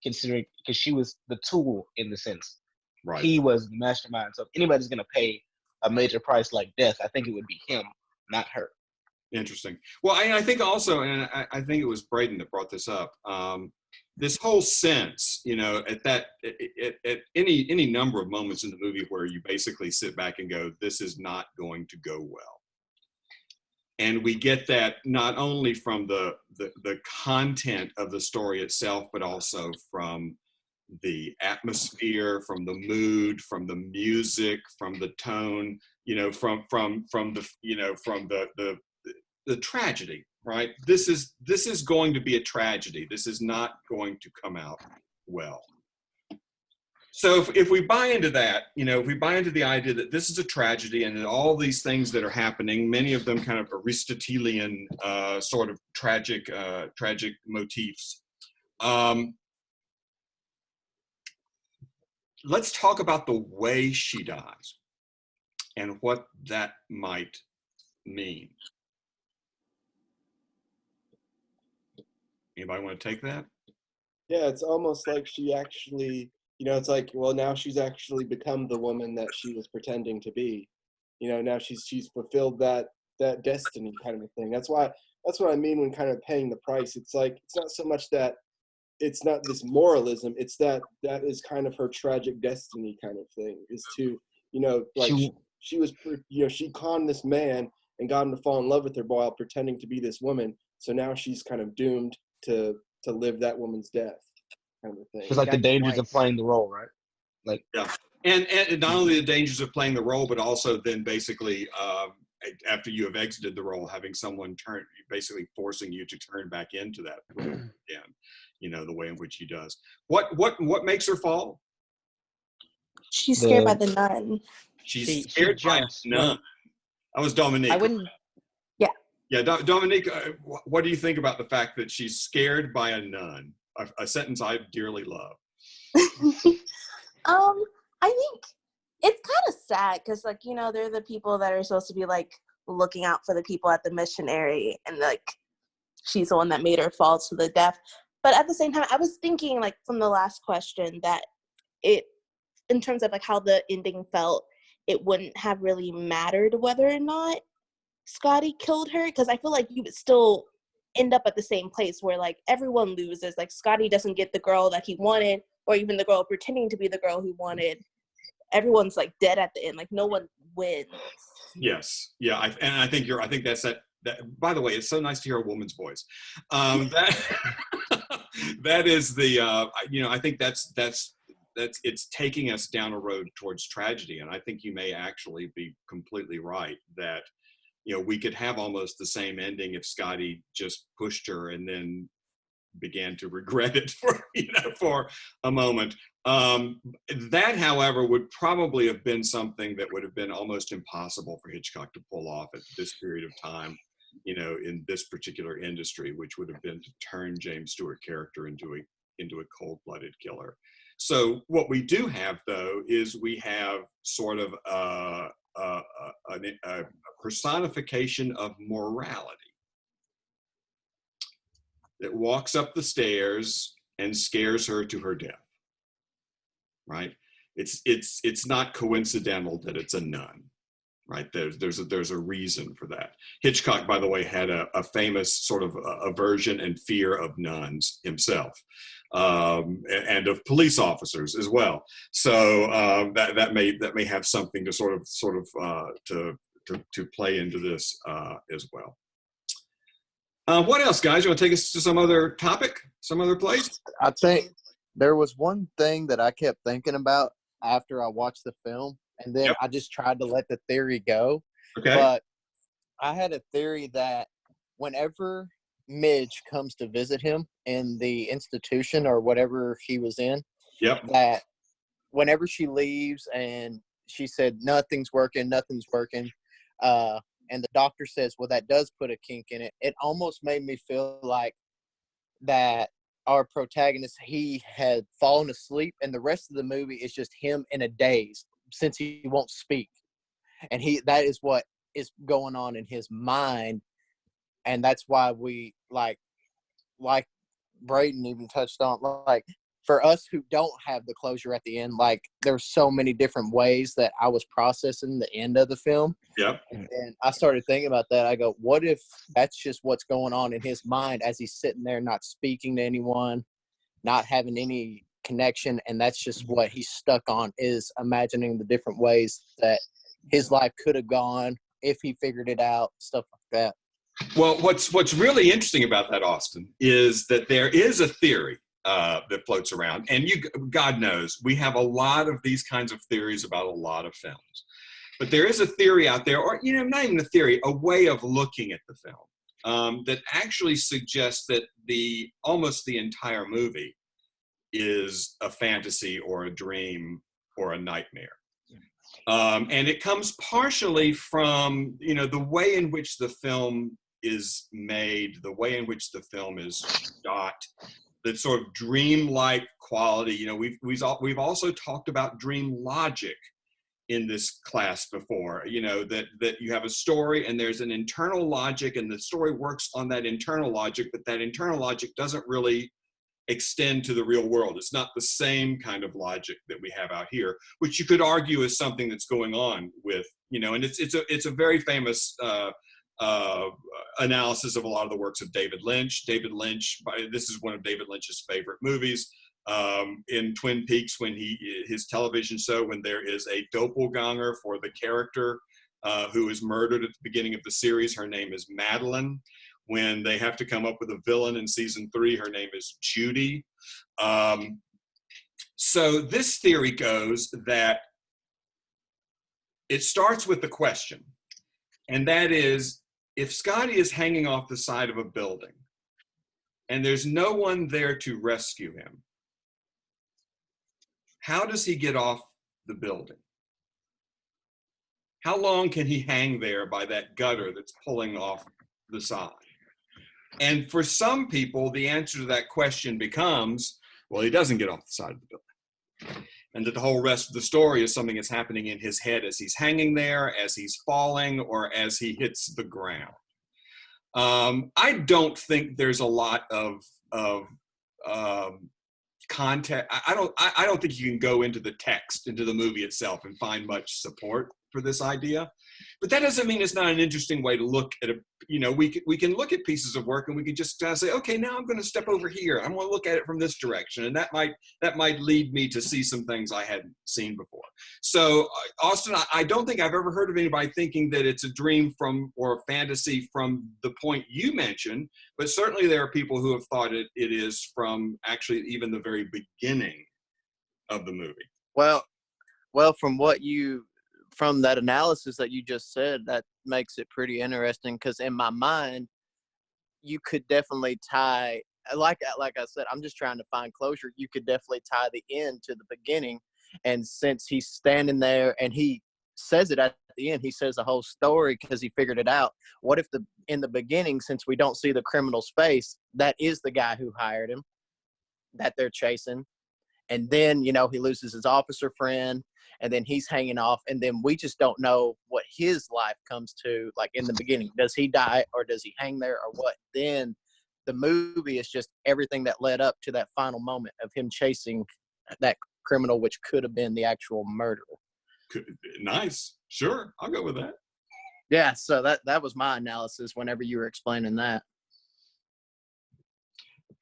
considering, because she was the tool in the sense. Right. He was the mastermind. So if anybody's gonna pay a major price like death, I think it would be him, not her. Interesting. Well, I think also, and I think it was Braden that brought this up. This whole sense, at any number of moments in the movie where you basically sit back and go, this is not going to go well. And we get that not only from the content of the story itself, but also from the atmosphere, from the mood, from the music, from the tone, from the tragedy. Right? This is going to be a tragedy. This is not going to come out well. So if we buy into that, if we buy into the idea that this is a tragedy and that all these things that are happening, many of them kind of Aristotelian sort of tragic motifs. Let's talk about the way she dies and what that might mean. Anybody want to take that? Yeah, it's almost like she actually, it's like, well, now she's actually become the woman that she was pretending to be. Now she's fulfilled that destiny kind of a thing. That's what I mean when kind of paying the price. It's like, it's not so much that it's not this moralism, it's that is kind of her tragic destiny kind of thing, is to, like she was, she conned this man and got him to fall in love with her while pretending to be this woman. So now she's kind of doomed to live that woman's death, kind of thing. It's like the dangers of playing the role, right? Like, yeah, and not only the dangers of playing the role, but also then basically after you have exited the role, having someone basically forcing you to turn back into that role again. You know, the way in which he does. What makes her fall? She's scared by the nun. She's scared by a nun. That was Dominique. I wouldn't. Yeah. Yeah, Dominique. What do you think about the fact that she's scared by a nun? A sentence I dearly love. I think it's kind of sad because, like, you know, they're the people that are supposed to be like looking out for the people at the missionary, and like she's the one that made her fall to the death. But at the same time, I was thinking, like, from the last question, that it, in terms of like how the ending felt, it wouldn't have really mattered whether or not Scotty killed her, because I feel like you would still end up at the same place where like everyone loses. Like Scotty doesn't get the girl that he wanted, or even the girl pretending to be the girl he wanted. Everyone's like dead at the end. Like no one wins. Yes, yeah, I think that's that. By the way, it's so nice to hear a woman's voice. That is the I think that's it's taking us down a road towards tragedy, and I think you may actually be completely right that we could have almost the same ending if Scotty just pushed her and then began to regret it for a moment. That, however, would probably have been something that would have been almost impossible for Hitchcock to pull off at this period of time, in this particular industry, which would have been to turn James Stewart character into a cold-blooded killer. So what we do have, though, is we have sort of a personification of morality that walks up the stairs and scares her to her death. Right? It's not coincidental that it's a nun. Right? There's a reason for that. Hitchcock, by the way, had a famous sort of aversion and fear of nuns himself, and of police officers as well. So that may have something to sort of to play into this as well. What else, guys? You want to take us to some other topic, some other place? I think there was one thing that I kept thinking about after I watched the film, and then I just tried to let the theory go. Okay. But I had a theory that whenever Midge comes to visit him in the institution or whatever he was in, that whenever she leaves and she said, nothing's working, and the doctor says, well, that does put a kink in it. It almost made me feel like that our protagonist, he had fallen asleep, and the rest of the movie is just him in a daze since he won't speak. And that is what is going on in his mind. And that's why we like Braden even touched on, like, for us who don't have the closure at the end, like there's so many different ways that I was processing the end of the film. Yep. And I started thinking about that. I go, what if that's just what's going on in his mind as he's sitting there, not speaking to anyone, not having any connection. And that's just what he's stuck on, is imagining the different ways that his life could have gone if he figured it out, stuff like that. Well, what's really interesting about that, Austin, is that there is a theory that floats around, and God knows, we have a lot of these kinds of theories about a lot of films. But there is a theory out there, or not even a theory, a way of looking at the film that actually suggests that almost the entire movie is a fantasy or a dream or a nightmare. And it comes partially from the way in which the film is made, the way in which the film is shot, the sort of dreamlike quality. We've also talked about dream logic in this class before. That you have a story and there's an internal logic, and the story works on that internal logic, but that internal logic doesn't really extend to the real world. It's not the same kind of logic that we have out here, which you could argue is something that's going on with, and it's a very famous analysis of a lot of the works of David Lynch. This is one of David Lynch's favorite movies. In Twin Peaks, when his television show, when there is a doppelganger for the character who is murdered at the beginning of the series, her name is Madeline. when they have to come up with a villain in season 3. Her name is Judy. So this theory goes that it starts with the question, and that is, if Scotty is hanging off the side of a building and there's no one there to rescue him, how does he get off the building? How long can he hang there by that gutter that's pulling off the side? And for some people, the answer to that question becomes, well, he doesn't get off the side of the building. And that the whole rest of the story is something that's happening in his head as he's hanging there, as he's falling, or as he hits the ground. I don't think there's a lot of context. I don't think you can go into the text, into the movie itself, and find much support for this idea. But that doesn't mean it's not an interesting way to look at we can look at pieces of work and we can just say, okay, now I'm going to step over here. I'm going to look at it from this direction, and that might lead me to see some things I hadn't seen before. So, Austin, I don't think I've ever heard of anybody thinking that it's a dream from or a fantasy from the point you mentioned, but certainly there are people who have thought it is from actually even the very beginning of the movie. Well, from that analysis that you just said, that makes it pretty interesting, because in my mind, you could definitely tie, like I said, I'm just trying to find closure. You could definitely tie the end to the beginning. And since he's standing there and he says it at the end, he says the whole story because he figured it out. What if in the beginning, since we don't see the criminal's face, that is the guy who hired him that they're chasing? And then, he loses his officer friend, and then he's hanging off, and then we just don't know what his life comes to, like in the beginning. Does he die, or does he hang there, or what? Then the movie is just everything that led up to that final moment of him chasing that criminal, which could have been the actual murderer. Nice. Sure. I'll go with that. Yeah, so that was my analysis whenever you were explaining that.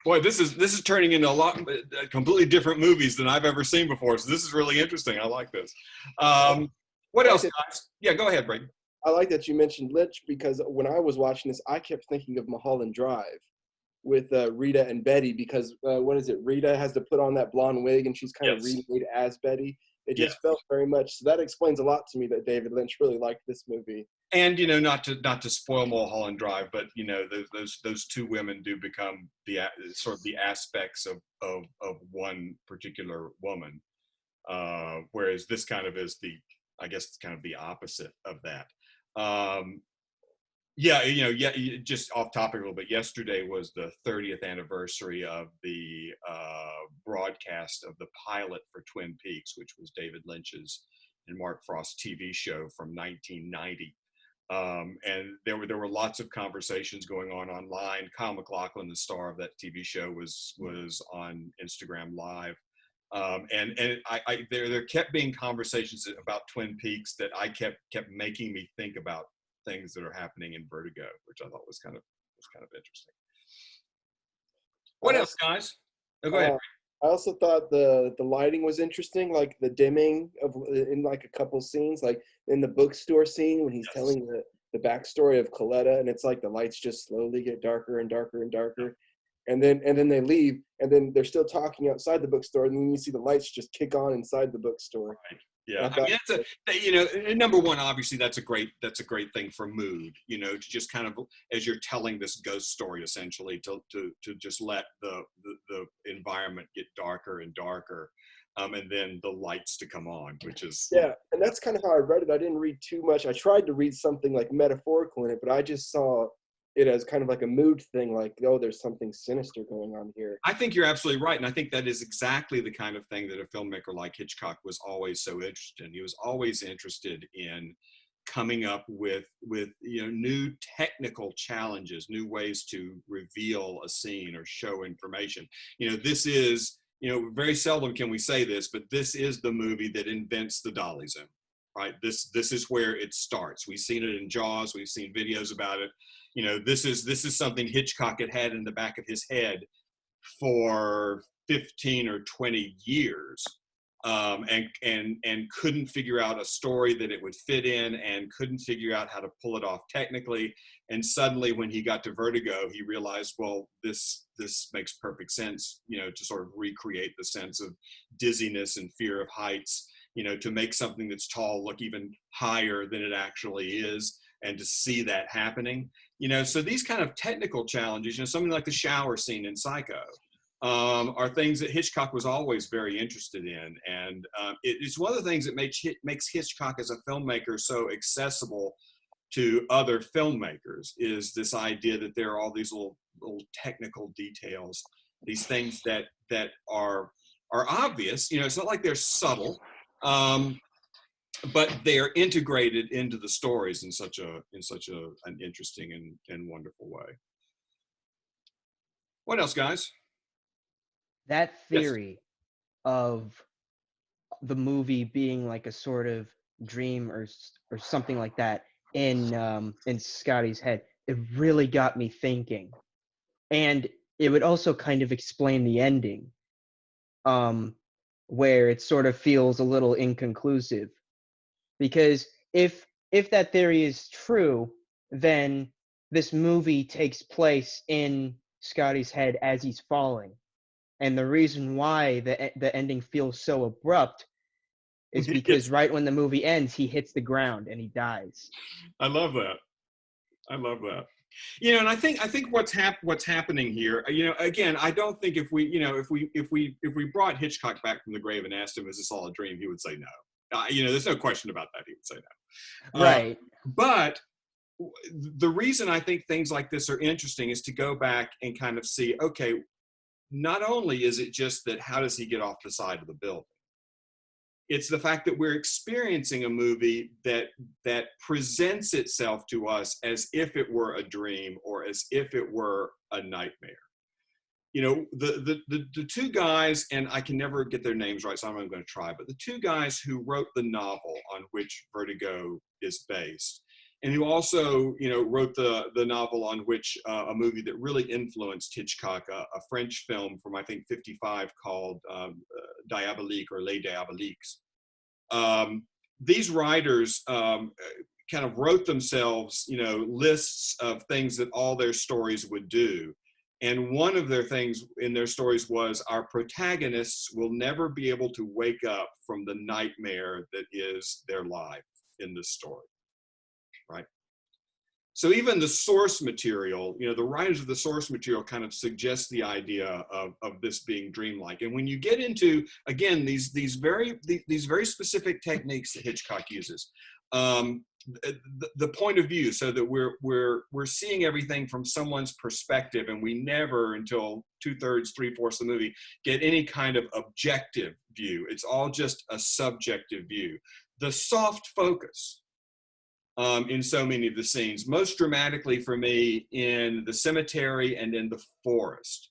Boy, this is turning into a lot completely different movies than I've ever seen before. So this is really interesting. I like this. What else, guys? Yeah, go ahead, Brady. I like that you mentioned Lynch, because when I was watching this, I kept thinking of Mulholland Drive with Rita and Betty, because what is it? Rita has to put on that blonde wig, and she's kind of remade as Betty. It just felt very much. So that explains a lot to me that David Lynch really liked this movie. And not to spoil Mulholland Drive, but those two women do become the sort of the aspects of one particular woman, whereas this kind of is it's kind of the opposite of that. Just off topic a little bit. Yesterday was the 30th anniversary of the broadcast of the pilot for Twin Peaks, which was David Lynch's and Mark Frost's TV show from 1990. And there were lots of conversations going on online. Kyle MacLachlan, the star of that TV show, was on Instagram Live. And there kept being conversations about Twin Peaks that I kept making me think about things that are happening in Vertigo, which I thought was kind of interesting. What else, guys? Oh, go ahead. I also thought the lighting was interesting, like the dimming in like a couple scenes, like in the bookstore scene when he's telling the backstory of Coletta, and it's like the lights just slowly get darker and darker and darker, and then they leave, and then they're still talking outside the bookstore, and then you see the lights just kick on inside the bookstore. Right. Yeah, I mean, that's number one, obviously that's a great thing for mood, to just kind of, as you're telling this ghost story, essentially to just let the environment get darker and darker, and then the lights to come on, which is. Yeah, and that's kind of how I read it. I didn't read too much. I tried to read something like metaphorical in it, but I just saw it as kind of like a mood thing, like, oh, there's something sinister going on here. I think you're absolutely right, and I think that is exactly the kind of thing that a filmmaker like Hitchcock was always so interested in. He was always interested in coming up with new technical challenges, new ways to reveal a scene or show information. This is, very seldom can we say this, but this is the movie that invents the dolly zoom, right? This is where it starts. We've seen it in Jaws. We've seen videos about it. This is something Hitchcock had in the back of his head for 15 or 20 years. and couldn't figure out a story that it would fit in, and couldn't figure out how to pull it off technically. And suddenly when he got to Vertigo, he realized, well, this makes perfect sense, to sort of recreate the sense of dizziness and fear of heights, to make something that's tall look even higher than it actually is, and to see that happening. So these kind of technical challenges, something like the shower scene in Psycho, are things that Hitchcock was always very interested in. And it's one of the things that makes Hitchcock as a filmmaker so accessible to other filmmakers, is this idea that there are all these little technical details, these things that are obvious. It's not like they're subtle, but they are integrated into the stories in such an interesting and wonderful way. What else, guys? That theory of the movie being like a sort of dream or something like that in Scotty's head, it really got me thinking. And it would also kind of explain the ending, where it sort of feels a little inconclusive. Because if that theory is true, then this movie takes place in Scotty's head as he's falling. And the reason why the ending feels so abrupt is because right when the movie ends, he hits the ground and he dies. I love that. And I think what's happening here, again, I don't think if we brought Hitchcock back from the grave and asked him, is this all a dream, he would say no. There's no question about that. He would say no. Right. But the reason I think things like this are interesting is to go back and kind of see, okay, not only is it just that how does he get off the side of the building? It's the fact that we're experiencing a movie that presents itself to us as if it were a dream or as if it were a nightmare. The two guys, and I can never get their names right, so I'm not going to try, but the two guys who wrote the novel on which Vertigo is based, and who also, wrote the novel on which a movie that really influenced Hitchcock, a French film from I think '55 called Diabolique or Les Diaboliques. These writers kind of wrote themselves, lists of things that all their stories would do. And one of their things in their stories was, our protagonists will never be able to wake up from the nightmare that is their life in this story. Right? So even the source material, the writers of the source material kind of suggest the idea of this being dreamlike. And when you get into, again, these very specific techniques that Hitchcock uses, the point of view, so that we're seeing everything from someone's perspective, and we never, until 2/3, 3/4 of the movie, get any kind of objective view. It's all just a subjective view. The soft focus in so many of the scenes, most dramatically for me in the cemetery and in the forest,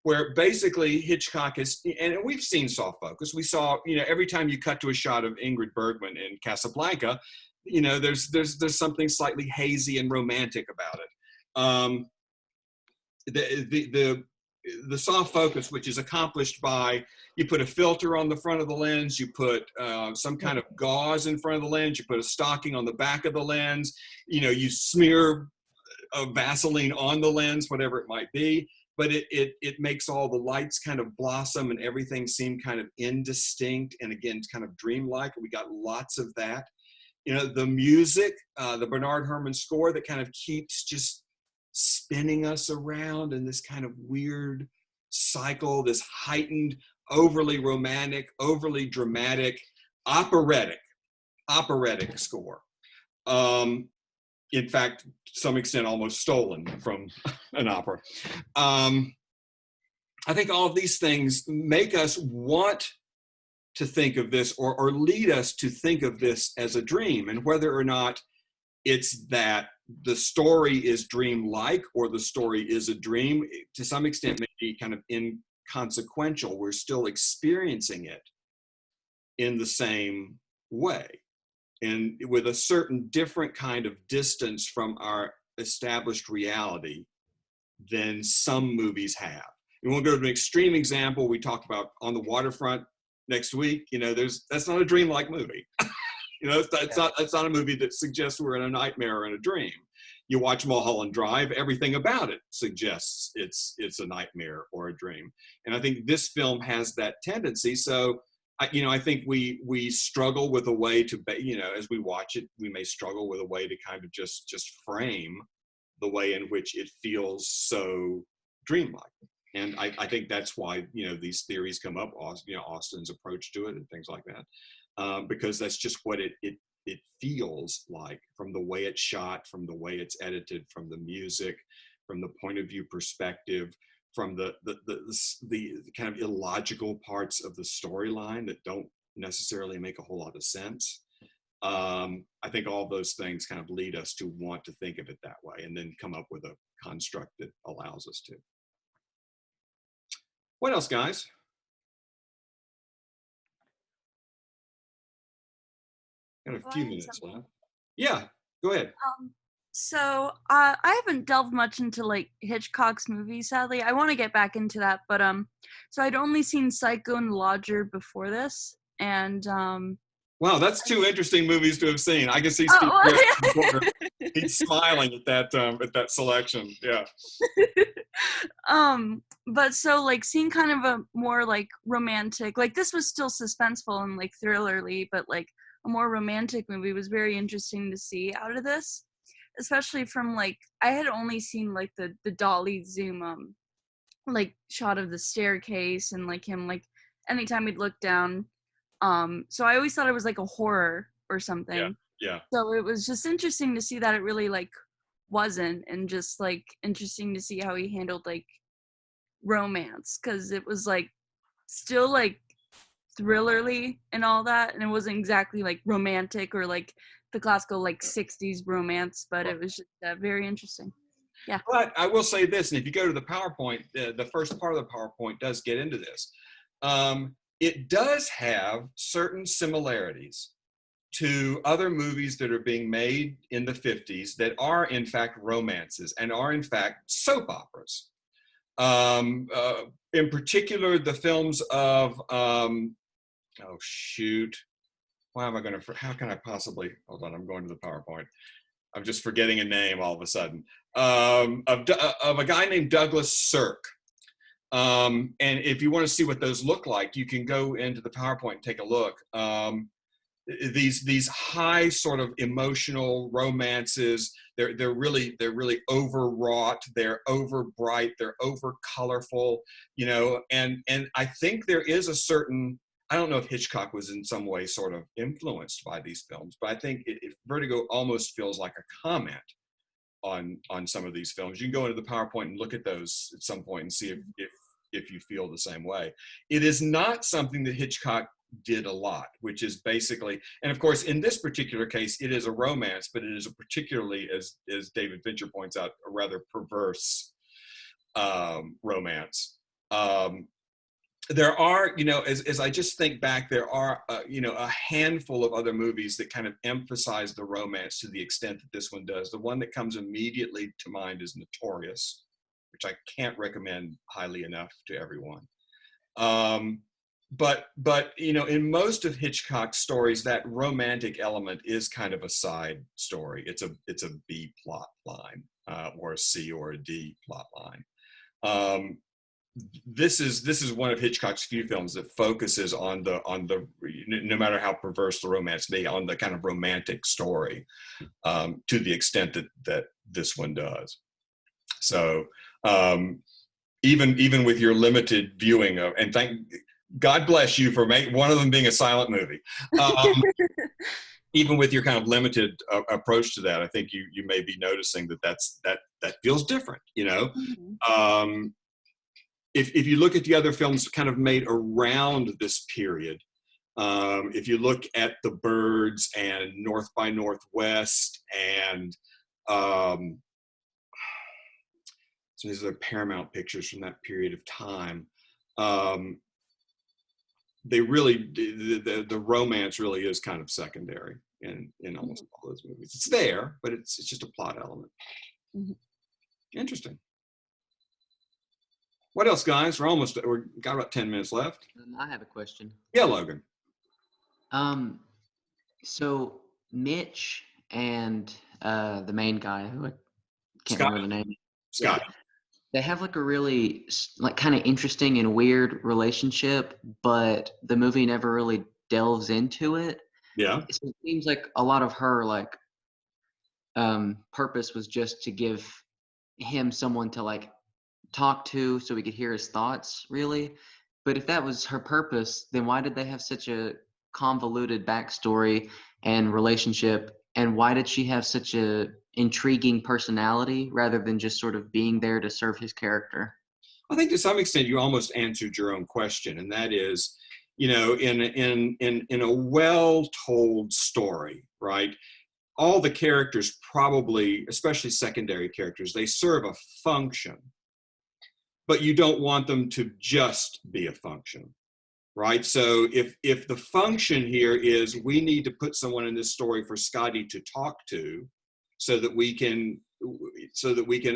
where basically Hitchcock is, and we've seen soft focus. We saw, every time you cut to a shot of Ingrid Bergman in Casablanca, there's something slightly hazy and romantic about it. The soft focus, which is accomplished by, you put a filter on the front of the lens, you put some kind of gauze in front of the lens, you put a stocking on the back of the lens, you smear Vaseline on the lens, whatever it might be, but it makes all the lights kind of blossom and everything seem kind of indistinct, and again, it's kind of dreamlike. We got lots of that. The music, the Bernard Herrmann score that kind of keeps just spinning us around in this kind of weird cycle, this heightened, overly romantic, overly dramatic, operatic score. In fact, to some extent, almost stolen from an opera. I think all of these things make us want to think of this, or lead us to think of this as a dream, and whether or not it's that the story is dream-like or the story is a dream, to some extent, may be kind of inconsequential. We're still experiencing it in the same way, and with a certain different kind of distance from our established reality than some movies have. We won't go to an extreme example. We talked about On the Waterfront, next week, that's not a dreamlike movie. It's not a movie that suggests we're in a nightmare or in a dream. You watch Mulholland Drive, everything about it suggests it's a nightmare or a dream. And I think this film has that tendency. So, I think we struggle with a way to, as we watch it, we may struggle with a way to kind of just frame the way in which it feels so dreamlike. And I think that's why, these theories come up, Austin's approach to it and things like that. Because that's just what it feels like, from the way it's shot, from the way it's edited, from the music, from the point of view perspective, from the kind of illogical parts of the storyline that don't necessarily make a whole lot of sense. I think all those things kind of lead us to want to think of it that way, and then come up with a construct that allows us to. What else, guys? Got a few minutes left. Yeah, go ahead. So I haven't delved much into like Hitchcock's movies, sadly. I want to get back into that, but so I'd only seen Psycho and Lodger before this, and wow, that's two interesting movies to have seen. I can see Steve he's smiling at that selection. Yeah. But so like seeing kind of a more like romantic, like this was still suspenseful and like thrillerly, but like a more romantic movie was very interesting to see out of this, especially from like I had only seen like the dolly zoom like shot of the staircase and like him like anytime he'd look down, so I always thought it was like a horror or something. Yeah. So it was just interesting to see that it really like wasn't, and just like interesting to see how he handled like romance, because it was like still like thrillerly and all that, and it wasn't exactly like romantic or like the classical like 60s romance, but it was just very interesting. Yeah. But I will say this, and if you go to the PowerPoint, the first part of the PowerPoint does get into this. It does have certain similarities to other movies that are being made in the 50s that are in fact romances and are in fact soap operas. In particular, the films of oh shoot, how can I possibly, hold on, I'm going to the PowerPoint. I'm just forgetting a name all of a sudden. Of a guy named Douglas Sirk. And if you want to see what those look like, you can go into the PowerPoint and take a look. These high sort of emotional romances, they're really overwrought, they're over bright, they're over colorful, and I think there is a certain, I don't know if Hitchcock was in some way sort of influenced by these films, but I think Vertigo almost feels like a comment on some of these films. You can go into the PowerPoint and look at those at some point and see if you feel the same way. It is not something that Hitchcock did a lot, which is basically, and of course in this particular case it is a romance, but it is a particularly, as David Fincher points out, a rather perverse romance. There are, as I just think back, there are, a handful of other movies that kind of emphasize the romance to the extent that this one does. The one that comes immediately to mind is Notorious, which I can't recommend highly enough to everyone. But in most of Hitchcock's stories, that romantic element is kind of a side story. It's a B plot line, or a C or a D plot line. This is one of Hitchcock's few films that focuses on the no matter how perverse the romance may, on the kind of romantic story, to the extent that this one does. So even with your limited viewing of, and thank God bless you for one of them being a silent movie. Even with your kind of limited approach to that, I think you may be noticing that feels different. Mm-hmm. If you look at the other films kind of made around this period, if you look at The Birds and North by Northwest and so these are the Paramount pictures from that period of time. They really, the romance really is kind of secondary in almost all those movies. It's there, but it's just a plot element. Mm-hmm. Interesting. What else, guys? We're got about 10 minutes left. I have a question. Yeah, Logan. So Mitch and the main guy, who I can't remember the name. Scott. Yeah, they have like a really like kind of interesting and weird relationship, but the movie never really delves into it. Yeah. So it seems like a lot of her like purpose was just to give him someone to like talk to so we could hear his thoughts, really. But if that was her purpose, then why did they have such a convoluted backstory and relationship? And why did she have such a intriguing personality rather than just sort of being there to serve his character? I think to some extent you almost answered your own question, and that is, you know, in a well-told story, right? All the characters probably, especially secondary characters, they serve a function, but you don't want them to just be a function, right? So if the function here is we need to put someone in this story for Scotty to talk to, so that we can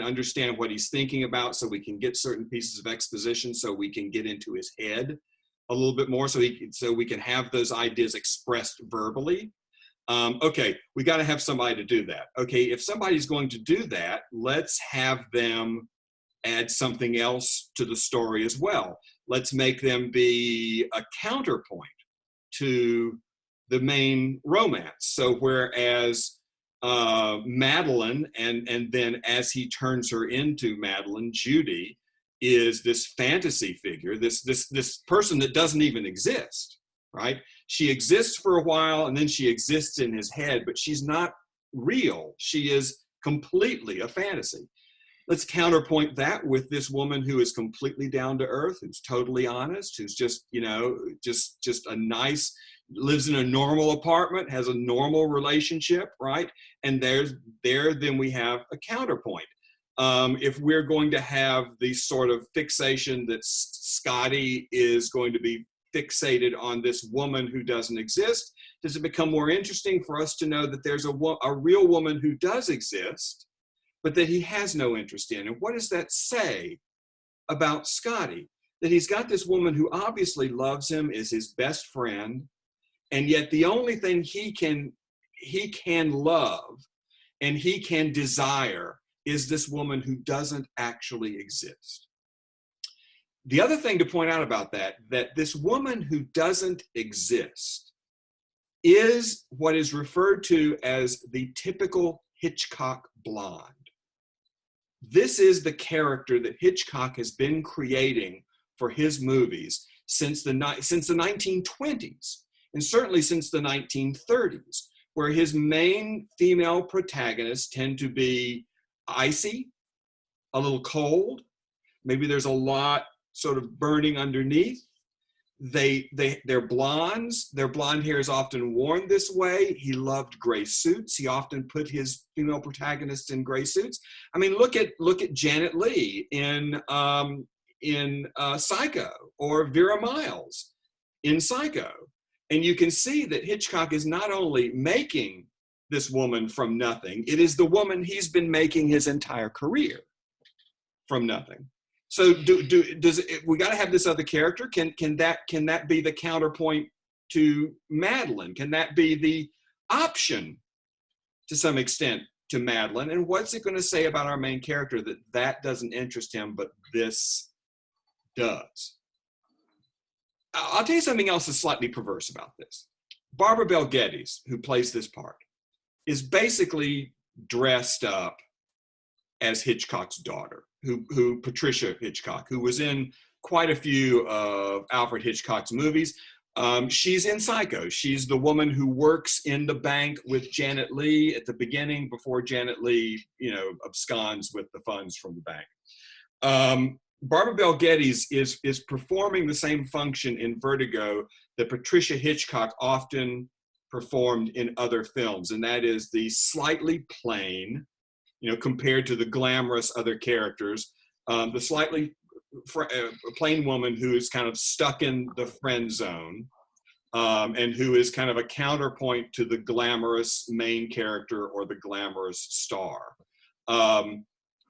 understand what he's thinking about, so we can get certain pieces of exposition, so we can get into his head a little bit more, so we can have those ideas expressed verbally. Okay, we got to have somebody to do that. Okay, if somebody's going to do that, let's have them add something else to the story as well. Let's make them be a counterpoint to the main romance. So whereas Madeline, and then as he turns her into Madeline, Judy is this fantasy figure, this person that doesn't even exist, right? She exists for a while and then she exists in his head, but she's not real. She is completely a fantasy. Let's counterpoint that with this woman who is completely down to earth, who's totally honest, who's just, you know, just a nice, lives in a normal apartment, has a normal relationship, right? And then we have a counterpoint. If we're going to have the sort of fixation that Scotty is going to be fixated on this woman who doesn't exist, does it become more interesting for us to know that there's a real woman who does exist, but that he has no interest in? And what does that say about Scotty? That he's got this woman who obviously loves him, is his best friend, and yet the only thing he can love and he can desire is this woman who doesn't actually exist. The other thing to point out about that this woman who doesn't exist is what is referred to as the typical Hitchcock blonde. This is the character that Hitchcock has been creating for his movies since the 1920s, and certainly since the 1930s, where his main female protagonists tend to be icy, a little cold, maybe there's a lot sort of burning underneath. They're blondes. Their blonde hair is often worn this way. He loved gray suits. He often put his female protagonists in gray suits. I mean, look at Janet Leigh in Psycho, or Vera Miles in Psycho, and you can see that Hitchcock is not only making this woman from nothing, it is the woman he's been making his entire career from nothing. So we got to have this other character? Can that be the counterpoint to Madeline? Can that be the option to some extent to Madeline? And what's it going to say about our main character that doesn't interest him, but this does? I'll tell you something else that's slightly perverse about this. Barbara Bel Geddes, who plays this part, is basically dressed up as Hitchcock's daughter, who Patricia Hitchcock, who was in quite a few of Alfred Hitchcock's movies. She's in Psycho. She's the woman who works in the bank with Janet Leigh at the beginning, before Janet Leigh, absconds with the funds from the bank. Barbara Bel Geddes is performing the same function in Vertigo that Patricia Hitchcock often performed in other films, and that is the slightly plain, compared to the glamorous other characters, the slightly plain woman who is kind of stuck in the friend zone, and who is kind of a counterpoint to the glamorous main character or the glamorous star.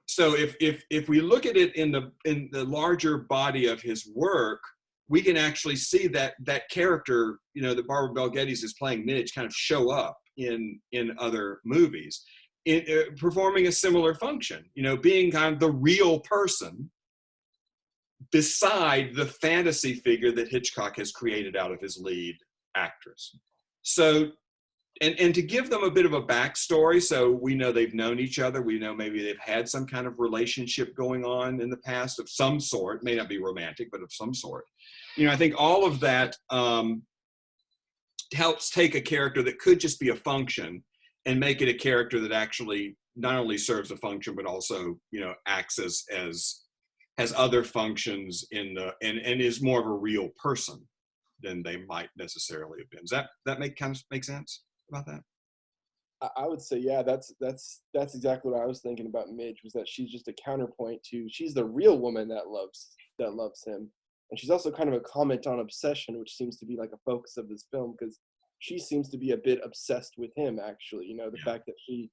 So if we look at it in the larger body of his work, we can actually see that character, you know, that Barbara Bel Geddes is playing Midge, kind of show up in other movies, performing a similar function, you know, being kind of the real person beside the fantasy figure that Hitchcock has created out of his lead actress. So, and to give them a bit of a backstory, so we know they've known each other, we know maybe they've had some kind of relationship going on in the past of some sort, may not be romantic, but of some sort. You know, I think all of that helps take a character that could just be a function and make it a character that actually not only serves a function, but also, you know, acts as has other functions in the, and is more of a real person than they might necessarily have been. Does that make sense about that? I would say, yeah, that's exactly what I was thinking about Midge, was that she's just a counterpoint to, she's the real woman that loves him. And she's also kind of a comment on obsession, which seems to be like a focus of this film, because she seems to be a bit obsessed with him, actually. You know, the fact that she,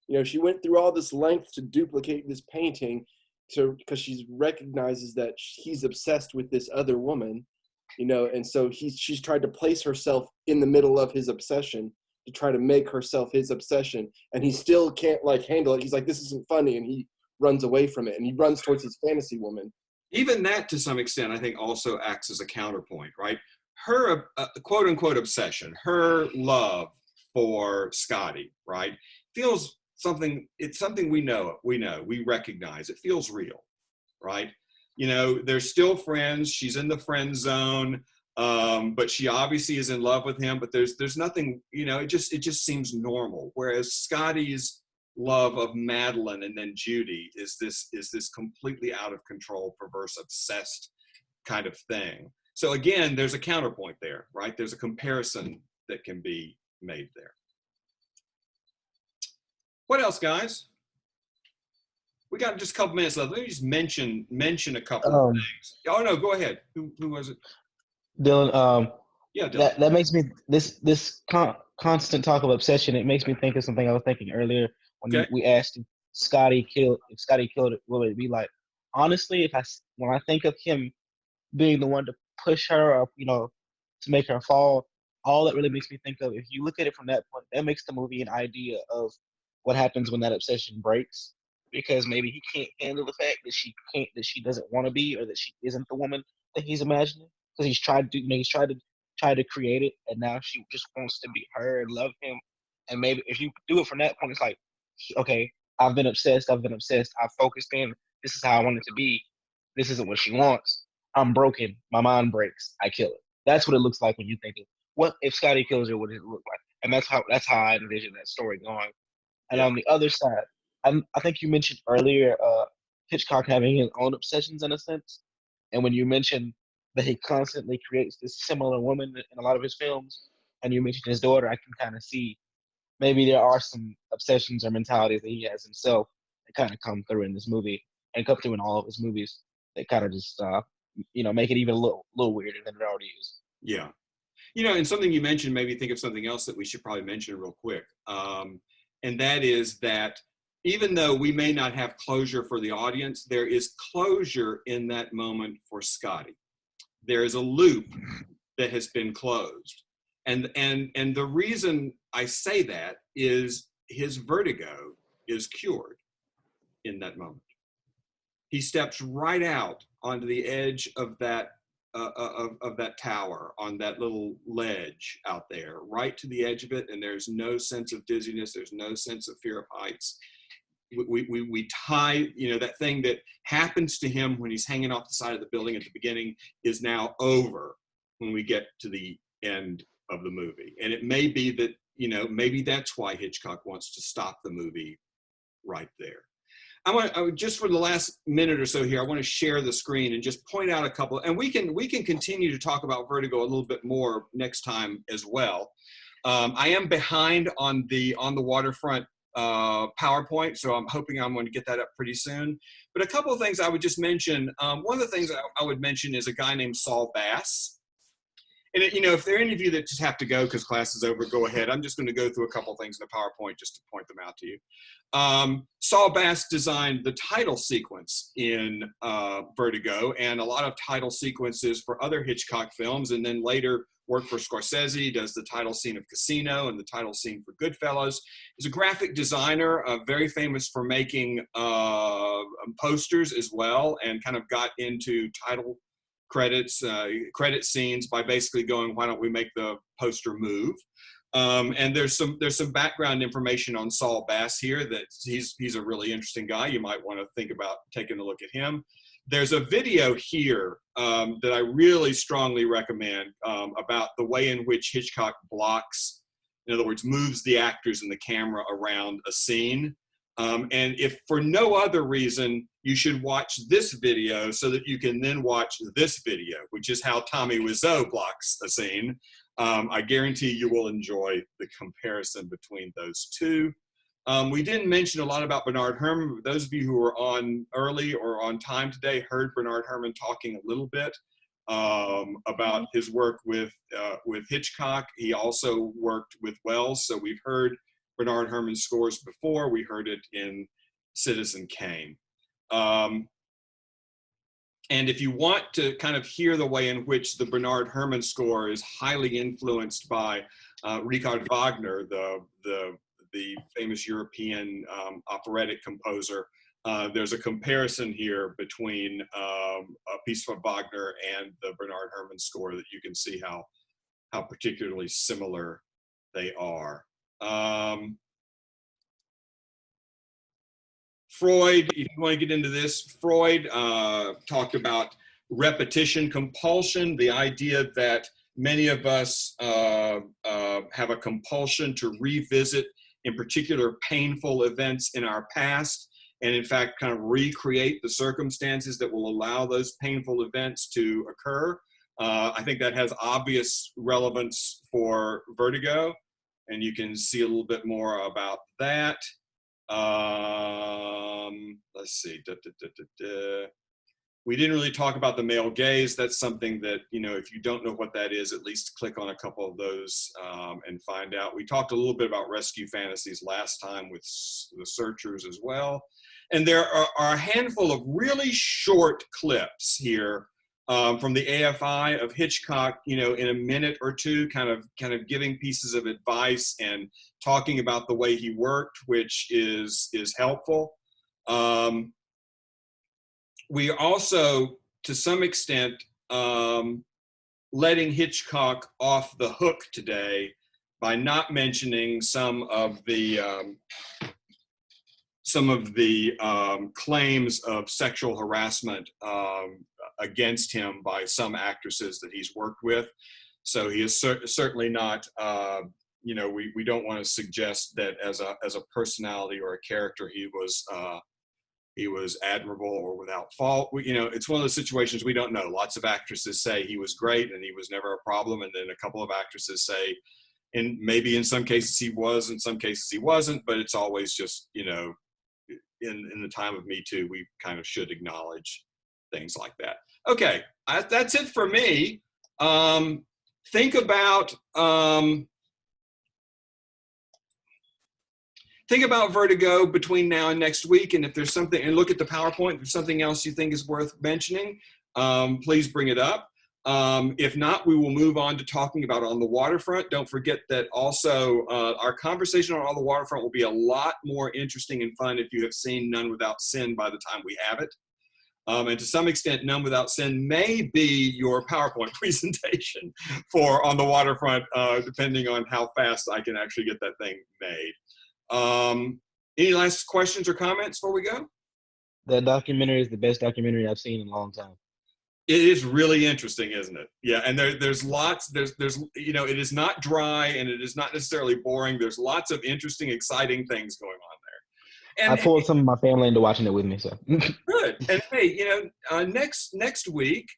you know, she went through all this length to duplicate this painting because she recognizes that he's obsessed with this other woman, you know, and so she's tried to place herself in the middle of his obsession to try to make herself his obsession, and he still can't like handle it. He's like, this isn't funny, and he runs away from it, and he runs towards his fantasy woman. Even that, to some extent, I think also acts as a counterpoint, right? Her quote unquote obsession, her love for Scotty, right, feels something, it's something we recognize, it feels real, right? You know, they're still friends, she's in the friend zone, but she obviously is in love with him, but there's nothing, you know, it just seems normal. Whereas Scotty's love of Madeline and then Judy is this completely out of control, perverse, obsessed kind of thing. So again, there's a counterpoint there, right? There's a comparison that can be made there. What else, guys? We got just a couple minutes left. Let me just mention a couple of things. Oh no, go ahead. Who was it? Dylan. Yeah, Dylan. That makes me this constant talk of obsession. It makes me think of something I was thinking earlier when we asked if Scotty killed it. Will it be like? Honestly, when I think of him being the one to push her up, you know, to make her fall, all that really makes me think of, if you look at it from that point, that makes the movie an idea of what happens when that obsession breaks. Because maybe he can't handle the fact that she doesn't want to be, or that she isn't the woman that he's imagining. Because he's tried to create it, and now she just wants to be her and love him. And maybe if you do it from that point, it's like, okay, I've been obsessed, I've focused in, this is how I want it to be, this isn't what she wants, I'm broken, my mind breaks, I kill it. That's what it looks like when you think of, what if Scotty kills her, what does it look like? And that's how I envision that story going. And on the other side, I think you mentioned earlier Hitchcock having his own obsessions in a sense. And when you mentioned that he constantly creates this similar woman in a lot of his films, and you mentioned his daughter, I can kind of see maybe there are some obsessions or mentalities that he has himself that kind of come through in this movie and come through in all of his movies that kind of just, you know, make it even a little weirder than it already is. Yeah. You know, and something you mentioned made me think of something else that we should probably mention real quick. And that is that even though we may not have closure for the audience, there is closure in that moment for Scotty. There is a loop that has been closed. And the reason I say that is his vertigo is cured in that moment. He steps right out onto the edge of that tower, on that little ledge out there, right to the edge of it, and there's no sense of dizziness, there's no sense of fear of heights. We tie, you know, that thing that happens to him when he's hanging off the side of the building at the beginning is now over when we get to the end of the movie. And it may be that, you know, maybe that's why Hitchcock wants to stop the movie right there. I just for the last minute or so here, I want to share the screen and just point out a couple, and we can continue to talk about Vertigo a little bit more next time as well. I am behind on the waterfront PowerPoint, so I'm hoping I'm going to get that up pretty soon. But a couple of things I would just mention. One of the things I would mention is a guy named Saul Bass. And if there are any of you that just have to go because class is over, go ahead. I'm just going to go through a couple things in the PowerPoint just to point them out to you. Saul Bass designed the title sequence in Vertigo and a lot of title sequences for other Hitchcock films, and then later worked for Scorsese, does the title scene of Casino and the title scene for Goodfellas. He's a graphic designer, very famous for making posters as well, and kind of got into title credit scenes by basically going, why don't we make the poster move? And there's some background information on Saul Bass here that he's a really interesting guy. You might want to think about taking a look at him. There's a video here that I really strongly recommend about the way in which Hitchcock blocks, in other words, moves the actors and the camera around a scene. And if for no other reason, you should watch this video so that you can then watch this video, which is how Tommy Wiseau blocks a scene. I guarantee you will enjoy the comparison between those two. We didn't mention a lot about Bernard Herrmann. Those of you who were on early or on time today heard Bernard Herrmann talking a little bit about his work with Hitchcock. He also worked with Wells, so we've heard Bernard Herrmann's scores before. We heard it in Citizen Kane. And if you want to kind of hear the way in which the Bernard Herrmann score is highly influenced by Richard Wagner, the famous European operatic composer, there's a comparison here between a piece from Wagner and the Bernard Herrmann score that you can see how particularly similar they are. Freud, if you want to get into this, Freud talked about repetition compulsion, the idea that many of us have a compulsion to revisit, in particular, painful events in our past, and in fact, kind of recreate the circumstances that will allow those painful events to occur. I think that has obvious relevance for Vertigo, and you can see a little bit more about that. Let's see. We didn't really talk about the male gaze. That's something that, if you don't know what that is, at least click on a couple of those and find out. We talked a little bit about rescue fantasies last time with the Searchers as well. And there are a handful of really short clips here from the AFI of Hitchcock, in a minute or two, kind of giving pieces of advice and talking about the way he worked, which is helpful. We also, to some extent, letting Hitchcock off the hook today by not mentioning some of the claims of sexual harassment against him by some actresses that he's worked with. So he is certainly not, we don't want to suggest that as a personality or a character he was admirable or without fault. It's one of those situations we don't know. Lots of actresses say he was great and he was never a problem, and then a couple of actresses say, and maybe in some cases he was, in some cases he wasn't, but it's always just, in the time of Me Too, we kind of should acknowledge things like that. Okay, that's it for me. Think about Vertigo between now and next week, and if there's something, and look at the PowerPoint, if there's something else you think is worth mentioning, please bring it up. If not, we will move on to talking about On the Waterfront. Don't forget that also our conversation on the Waterfront will be a lot more interesting and fun if you have seen None Without Sin by the time we have it. And to some extent, None Without Sin may be your PowerPoint presentation for On the Waterfront, depending on how fast I can actually get that thing made. Any last questions or comments before we go? The documentary is the best documentary I've seen in a long time. It is really interesting, isn't it? Yeah, and there's lots, it is not dry and it is not necessarily boring. There's lots of interesting, exciting things going on there. And I pulled some of my family into watching it with me, so. Good. And hey, next week,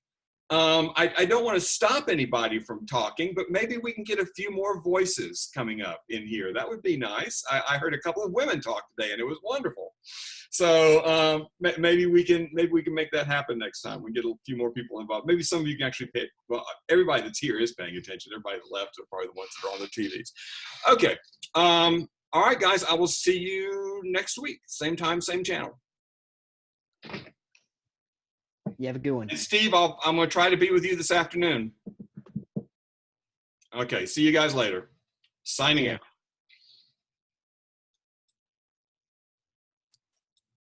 I don't want to stop anybody from talking, but maybe we can get a few more voices coming up in here. That would be nice. I heard a couple of women talk today, and it was wonderful. So maybe we can make that happen next time. We get a few more people involved. Maybe some of you can actually pay. Well, everybody that's here is paying attention. Everybody that left are probably the ones that are on their TVs. Okay. All right, guys. I will see you next week. Same time, same channel. You have a good one. And Steve, I'm going to try to be with you this afternoon. Okay. See you guys later. Signing out.